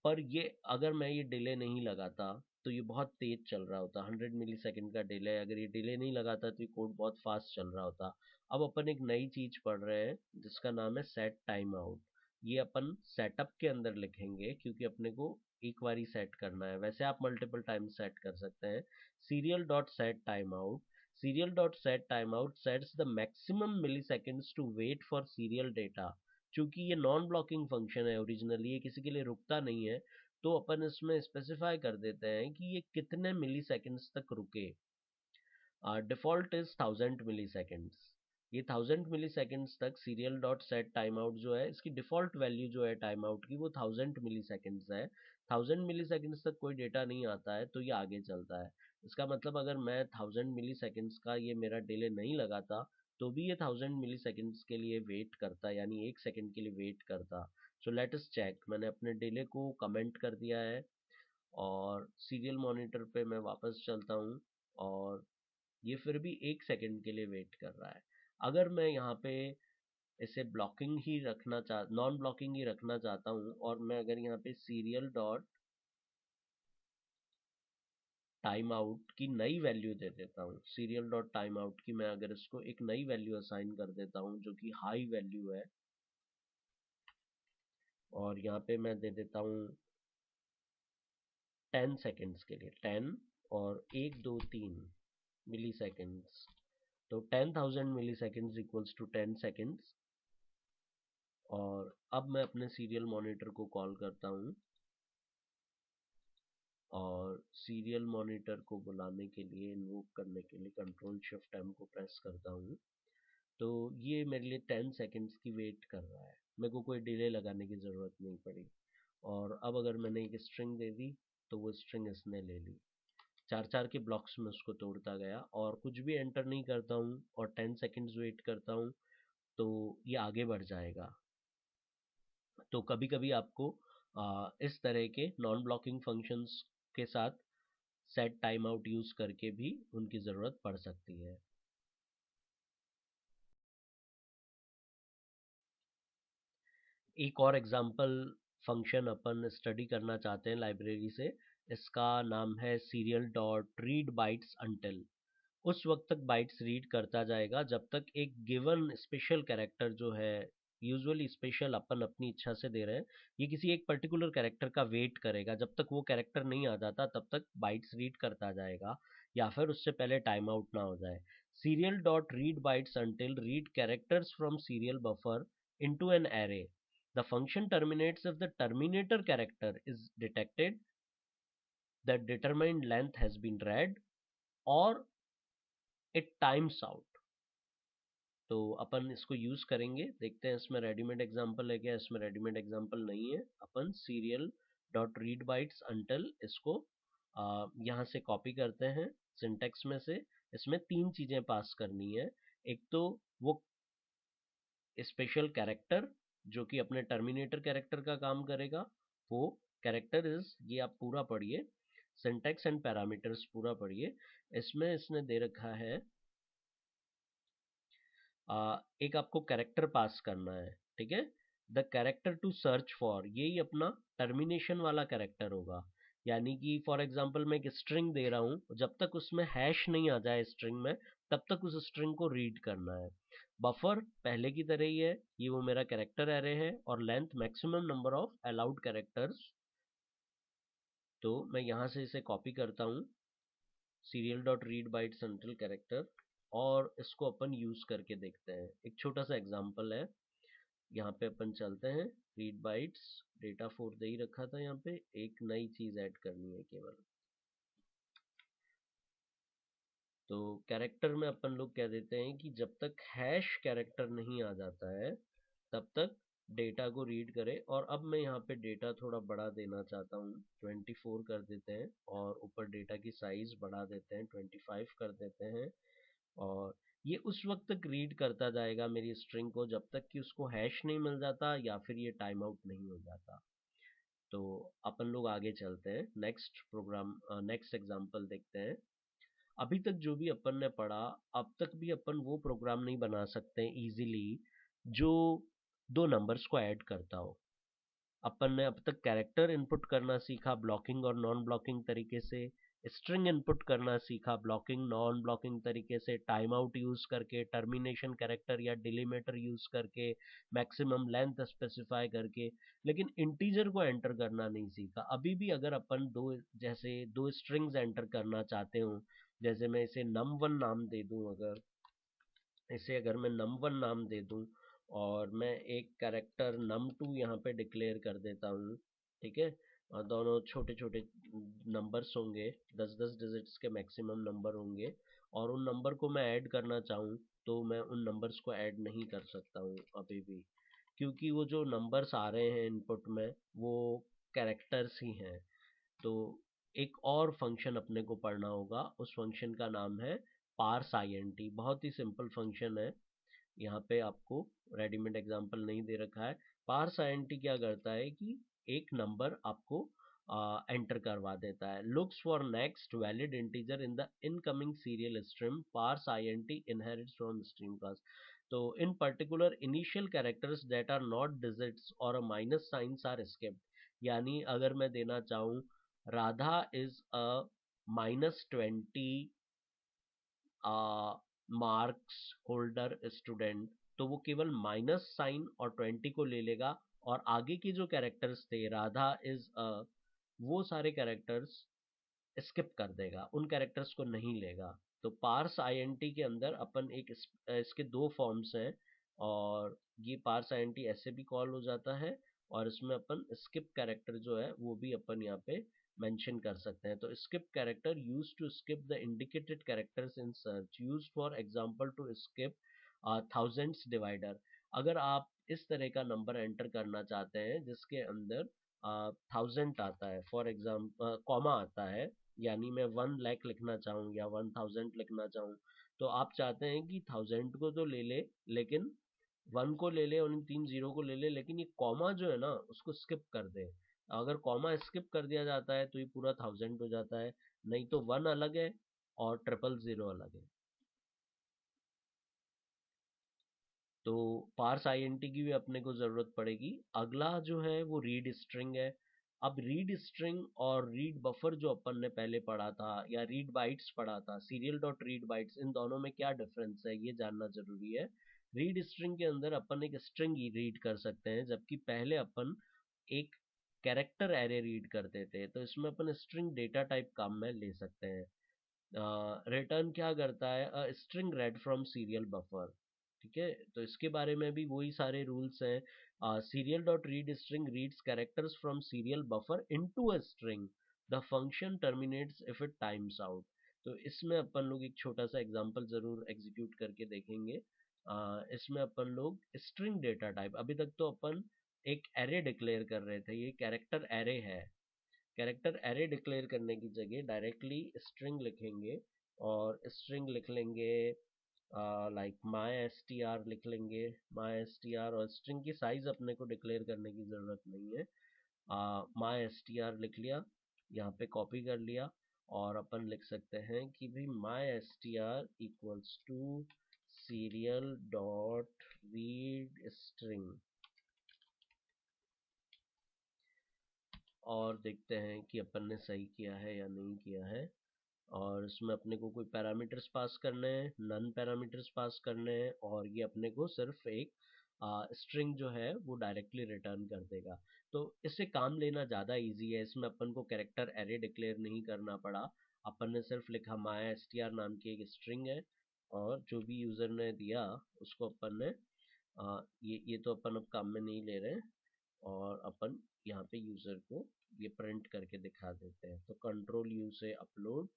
पर ये अगर मैं ये डिले नहीं लगाता तो ये बहुत तेज चल रहा होता, 100 मिली सेकेंड का डिले। अगर ये डिले नहीं लगाता तो ये कोड बहुत फास्ट चल रहा होता। अब अपन एक नई चीज पढ़ रहे हैं जिसका नाम है सेट टाइम आउट। ये अपन सेटअप के अंदर लिखेंगे क्योंकि अपने को एक बार ही सेट करना है, वैसे आप मल्टीपल टाइम सेट कर सकते हैं। Serial dot set time out, serial dot set timeout sets the maximum milliseconds to wait for serial data। चूंकि ये नॉन ब्लॉकिंग फंक्शन है ओरिजिनली, ये किसी के लिए रुकता नहीं है, तो अपन इसमें स्पेसिफाई कर देते हैं कि ये कितने मिली सेकेंड्स तक रुके। Default is 1000 milliseconds. ये 1000 मिली सेकेंड्स तक serial dot set time out जो है, इसकी डिफॉल्ट वैल्यू जो है टाइम आउट की वो 1000 मिली सेकेंड्स है। 1000 मिली सेकेंड्स तक कोई डेटा नहीं आता है तो ये आगे चलता है। इसका मतलब अगर मैं 1000 मिली सेकेंड्स का ये मेरा डिले नहीं लगाता तो भी ये 1000 मिली सेकेंड्स के लिए वेट करता, यानी 1 सेकेंड के लिए वेट करता। सो लेट अस चेक, मैंने अपने डिले को कमेंट कर दिया है और सीरियल मॉनिटर पे मैं वापस चलता हूँ, और ये फिर भी 1 सेकेंड के लिए वेट कर रहा है। अगर मैं यहाँ पे इसे ब्लॉकिंग ही रखना नॉन ब्लॉकिंग ही रखना चाहता हूँ, और मैं अगर यहाँ पे सीरियल डॉट टाइम आउट की नई वैल्यू दे देता हूँ, सीरियल डॉट टाइम आउट की मैं अगर इसको एक नई वैल्यू असाइन कर देता हूँ जो कि हाई वैल्यू है, और यहाँ पे मैं दे देता हूँ 10 सेकेंड्स के लिए 10 और 1 2 3 मिली सेकेंड्स, तो 10,000 मिली सेकेंड्स इक्वल्स टू 10 सेकेंड्स। और अब मैं अपने सीरियल मॉनिटर को कॉल करता हूँ, और सीरियल मॉनिटर को बुलाने के लिए, इन्वोक करने के लिए कंट्रोल शिफ्ट एम को प्रेस करता हूँ, तो ये मेरे लिए 10 सेकेंड्स की वेट कर रहा है, मेरे को कोई डिले लगाने की ज़रूरत नहीं पड़ी। और अब अगर मैंने एक स्ट्रिंग दे दी तो वो स्ट्रिंग इसने ले ली। 4 4 के ब्लॉक्स में उसको तोड़ता गया, और कुछ भी एंटर नहीं करता हूँ और 10 सेकेंड्स वेट करता हूँ तो ये आगे बढ़ जाएगा। तो कभी कभी आपको इस तरह के नॉन ब्लॉकिंग फंक्शंस के साथ सेट टाइम आउट यूज करके भी उनकी ज़रूरत पड़ सकती है। एक और एग्जांपल फंक्शन अपन स्टडी करना चाहते हैं लाइब्रेरी से, इसका नाम है serial dot read bytes until। उस वक्त तक बाइट्स रीड करता जाएगा जब तक एक गिवन स्पेशल कैरेक्टर जो है, यूजुअली स्पेशल अपन अपनी इच्छा से दे रहे हैं, ये किसी एक पर्टिकुलर कैरेक्टर का वेट करेगा, जब तक वो कैरेक्टर नहीं आ जाता तब तक बाइट्स रीड करता जाएगा, या फिर उससे पहले टाइम आउट ना हो जाए। serial dot read bytes until read characters from serial buffer into an array। The function terminates if the terminator character is detected, that determined length has been read, or it times out। तो अपन इसको use करेंगे, देखते हैं इसमें readymade example है क्या, इसमें readymade example नहीं है। अपन serial dot read bytes until इसको यहाँ से कॉपी करते हैं सिंटेक्स में से। इसमें तीन चीजें पास करनी है। एक तो वो स्पेशल कैरेक्टर जो कि अपने टर्मिनेटर कैरेक्टर का काम करेगा, वो कैरेक्टर इज, ये आप पूरा पढ़िए, सिंटेक्स एंड पैरामीटर्स पूरा पढ़िए। इसमें इसने दे रखा है एक आपको कैरेक्टर पास करना है, ठीक है। The character to search for, यही अपना टर्मिनेशन वाला कैरेक्टर होगा। यानी कि फॉर एग्जांपल मैं एक स्ट्रिंग दे रहा हूं, जब तक उसमें हैश नहीं आ जाए स्ट्रिंग में, तब तक उस स्ट्रिंग को रीड करना है। बफर पहले की तरह ही है, ये वो मेरा कैरेक्टर एरे है, और length maximum number of allowed characters. तो मैं यहाँ से इसे कॉपी करता हूँ, serial dot read bytes until character, और इसको अपन यूज करके देखते हैं। एक छोटा सा एग्जांपल है, यहाँ पे अपन चलते हैं, रीड बाइट्स, डेटा 4 दे ही रखा था, यहाँ पे एक नई चीज ऐड करनी है केवल। तो कैरेक्टर में अपन लोग कह देते हैं कि जब तक हैश कैरेक्टर नहीं आ जाता है तब तक डेटा को रीड करे। और अब मैं यहाँ पे डेटा थोड़ा बढ़ा देना चाहता हूँ, 24 कर देते हैं, और ऊपर डेटा की साइज बढ़ा देते हैं, 25 कर देते हैं। और ये उस वक्त तक रीड करता जाएगा मेरी स्ट्रिंग को जब तक कि उसको हैश नहीं मिल जाता या फिर ये टाइम आउट नहीं हो जाता। तो अपन लोग आगे चलते हैं, नेक्स्ट प्रोग्राम, नेक्स्ट एग्जांपल देखते हैं। अभी तक जो भी अपन ने पढ़ा, अब तक भी अपन वो प्रोग्राम नहीं बना सकते इजीली जो दो नंबर्स को ऐड करता हो। अपन ने अब तक कैरेक्टर इनपुट करना सीखा ब्लॉकिंग और नॉन ब्लॉकिंग तरीके से, स्ट्रिंग इनपुट करना सीखा ब्लॉकिंग नॉन ब्लॉकिंग तरीके से, टाइम आउट यूज करके, टर्मिनेशन कैरेक्टर या डिलीमीटर यूज करके, मैक्सिमम लेंथ स्पेसिफाई करके, लेकिन इंटीजर को एंटर करना नहीं सीखा। अभी भी अगर अपन जैसे दो स्ट्रिंग्स एंटर करना चाहते हो, जैसे मैं इसे num1 नाम दे दूं, अगर इसे अगर मैं num1 नाम दे दूं, और मैं एक कैरेक्टर num2 यहाँ पे डिक्लेयर कर देता हूँ, ठीक है। और दोनों छोटे छोटे नंबर्स होंगे, 10-10 डिजिट्स के मैक्सिमम नंबर होंगे, और उन नंबर को मैं ऐड करना चाहूँ तो मैं उन नंबर्स को ऐड नहीं कर सकता हूँ अभी भी, क्योंकि वो जो नंबर्स आ रहे हैं इनपुट में वो कैरेक्टर्स ही हैं। तो एक और फंक्शन अपने को पढ़ना होगा, उस फंक्शन का नाम है पार्स int। बहुत ही सिंपल फंक्शन है, यहाँ पे आपको रेडीमेड एग्जांपल नहीं दे रखा है। पार्स int क्या करता है कि एक नंबर आपको एंटर करवा देता है। Looks for next valid integer in the incoming serial stream, parse int inherits from stream class। तो in particular initial characters that are not digits और माइनस साइंस आर स्किप्ड। यानी अगर मैं देना चाहूँ Radha is a -20 marks holder student, तो वो केवल माइनस साइन और 20 को ले लेगा, और आगे के जो कैरेक्टर्स थे राधा इज अ, वो सारे कैरेक्टर्स स्किप कर देगा, उन कैरेक्टर्स को नहीं लेगा। तो पार्स आईएनटी के अंदर अपन एक इसके दो फॉर्म्स हैं, और ये पार्स आईएनटी ऐसे भी कॉल हो जाता है, और इसमें अपन स्किप कैरेक्टर जो है वो भी अपन यहाँ पे मेंशन कर सकते हैं। तो skip character use to skip the indicated characters in search, use for example to skip thousands divider. अगर आप इस तरह का नंबर एंटर करना चाहते हैं जिसके अंदर 1000 आता है, फॉर एग्जाम्पल कॉमा आता है, यानी मैं 1 लाख लिखना चाहूँ या 1000 लिखना चाहूँ, तो आप चाहते हैं कि 1000 को तो ले ले, लेकिन 1 को ले ले और इन 3 जीरो को ले ले, लेकिन ये कॉमा जो है ना उसको स्किप कर दे। अगर कॉमा स्किप कर दिया जाता है तो ये पूरा 1000 हो जाता है, नहीं तो 1 अलग है और 000 अलग है। तो पार्स आईएनटी की भी अपने को ज़रूरत पड़ेगी। अगला जो है वो रीड स्ट्रिंग है। अब रीड स्ट्रिंग और रीड बफर जो अपन ने पहले पढ़ा था या रीड बाइट्स पढ़ा था, सीरियल डॉट रीड बाइट्स, इन दोनों में क्या डिफरेंस है ये जानना जरूरी है। रीड स्ट्रिंग के अंदर अपन एक स्ट्रिंग ही रीड कर सकते हैं, जबकि पहले अपन एक कैरेक्टर एरे रीड करते थे। तो इसमें अपन स्ट्रिंग डेटा टाइप काम में ले सकते हैं। रिटर्न क्या करता है, string red from serial buffer. ठीक है, तो इसके बारे में भी वही सारे रूल्स हैं। Serial dot read string reads characters from serial buffer into a string, the function terminates if it times out. तो इसमें अपन लोग एक छोटा सा एग्जांपल जरूर एग्जीक्यूट करके देखेंगे। इसमें अपन लोग स्ट्रिंग डेटा टाइप, अभी तक तो अपन एक एरे डिक्लेयर कर रहे थे, ये कैरेक्टर एरे है। कैरेक्टर एरे डिक्लेयर करने की जगह डायरेक्टली स्ट्रिंग लिखेंगे, और स्ट्रिंग लिख लेंगे like my S T are लिख लेंगे, माई एस टी आर। और स्ट्रिंग की साइज अपने को डिक्लेयर करने की ज़रूरत नहीं है। माई एस टी आर लिख लिया, यहाँ पे कॉपी कर लिया, और अपन लिख सकते हैं कि भाई my S T R equals to serial dot read string. और देखते हैं कि अपन ने सही किया है या नहीं किया है। और इसमें अपने को कोई पैरामीटर्स पास करने हैं, नन पैरामीटर्स पास करने हैं, और ये अपने को सिर्फ एक स्ट्रिंग जो है वो डायरेक्टली रिटर्न कर देगा। तो इससे काम लेना ज़्यादा इजी है, इसमें अपन को कैरेक्टर एरे डिक्लेयर नहीं करना पड़ा। अपन ने सिर्फ लिखा माई एस टी आर नाम की एक स्ट्रिंग है, और जो भी यूज़र ने दिया उसको अपन ने ये तो अपन अब काम में नहीं ले रहे हैं, और अपन यहाँ पे यूज़र को ये प्रिंट करके दिखा देते हैं। तो कंट्रोल यू से अपलोड,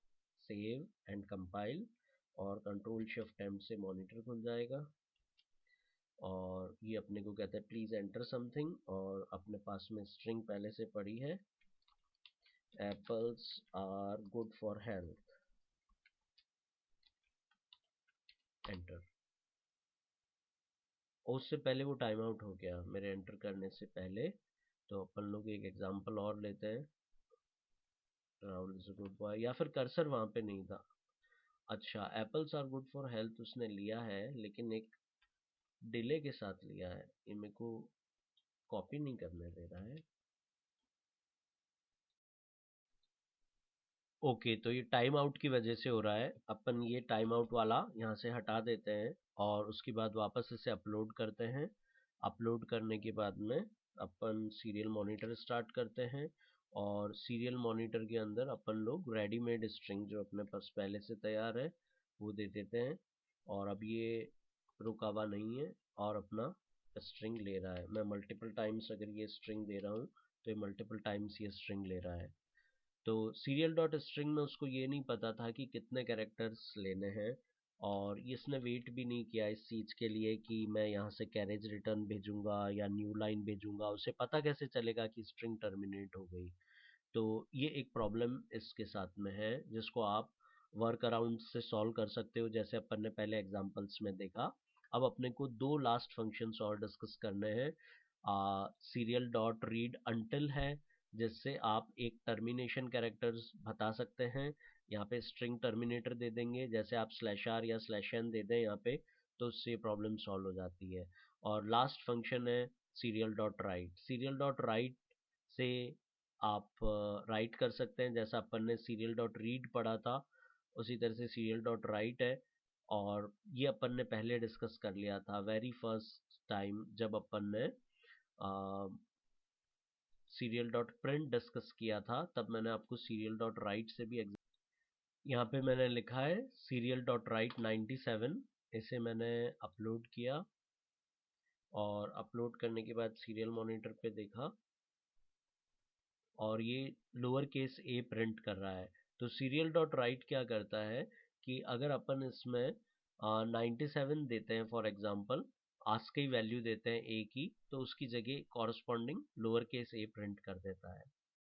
सेव एंड कंपाइल, और कंट्रोल शिफ्ट एम से मॉनिटर खुल जाएगा। और ये अपने को कहता है प्लीज एंटर समथिंग, और अपने पास में स्ट्रिंग पहले से पड़ी है, apples are good for health, enter. और उससे पहले वो टाइम आउट हो गया मेरे एंटर करने से पहले। तो अपन लोग एक एग्जांपल और लेते हैं, Rahul is a good boy, या फिर कर्सर वहां पे नहीं था। अच्छा, apples are good for health उसने लिया है, लेकिन एक डिले के साथ लिया है, ये मेरे को कॉपी नहीं करने दे रहा है। ओके, तो ये टाइम आउट की वजह से हो रहा है। अपन ये टाइम आउट वाला यहाँ से हटा देते हैं, और उसके बाद वापस इसे अपलोड करते हैं। अपलोड करने के बाद में अपन सीरियल मॉनिटर स्टार्ट करते हैं, और सीरियल मॉनिटर के अंदर अपन लोग रेडीमेड स्ट्रिंग जो अपने पास पहले से तैयार है वो दे देते हैं। और अब ये रुका हुआ नहीं है, और अपना स्ट्रिंग ले रहा है। मैं मल्टीपल टाइम्स अगर ये स्ट्रिंग दे रहा हूँ, तो ये मल्टीपल टाइम्स ये स्ट्रिंग ले रहा है। तो सीरियल डॉट स्ट्रिंग में उसको ये नहीं पता था कि कितने कैरेक्टर्स लेने हैं, और इसने वेट भी नहीं किया इस चीज़ के लिए कि मैं यहाँ से कैरेज रिटर्न भेजूंगा या न्यू लाइन भेजूंगा। उसे पता कैसे चलेगा कि स्ट्रिंग टर्मिनेट हो गई। तो ये एक प्रॉब्लम इसके साथ में है, जिसको आप वर्क अराउंड से सॉल्व कर सकते हो, जैसे अपन ने पहले एग्जांपल्स में देखा। अब अपने को दो लास्ट फंक्शंस और डिस्कस करने हैं। सीरियल डॉट रीड अंटिल है, जिससे आप एक टर्मिनेशन कैरेक्टर्स बता सकते हैं। यहाँ पे स्ट्रिंग टर्मिनेटर दे देंगे, जैसे आप स्लैश आर या स्लैश एन दे दें यहाँ पे, तो उससे प्रॉब्लम सॉल्व हो जाती है। और लास्ट फंक्शन है serial dot right. Serial dot right से आप राइट कर सकते हैं, जैसा अपन ने सीरियल डॉट रीड पढ़ा था उसी तरह से सीरियल डॉट राइट है। और ये अपन ने पहले डिस्कस कर लिया था वेरी फर्स्ट टाइम, जब अपन ने सीरियल डॉट प्रिंट डिस्कस किया था, तब मैंने आपको सीरियल डॉट राइट से भी यहाँ पे मैंने लिखा है सीरियल डॉट राइट 97। इसे मैंने अपलोड किया, और अपलोड करने के बाद सीरियल मॉनिटर पे देखा, और ये लोअर केस ए प्रिंट कर रहा है। तो सीरियल डॉट राइट क्या करता है कि अगर अपन इसमें 97 देते हैं फॉर एग्जांपल, आस्क की वैल्यू देते हैं ए की, तो उसकी जगह कॉरस्पॉन्डिंग लोअर केस ए प्रिंट कर देता है।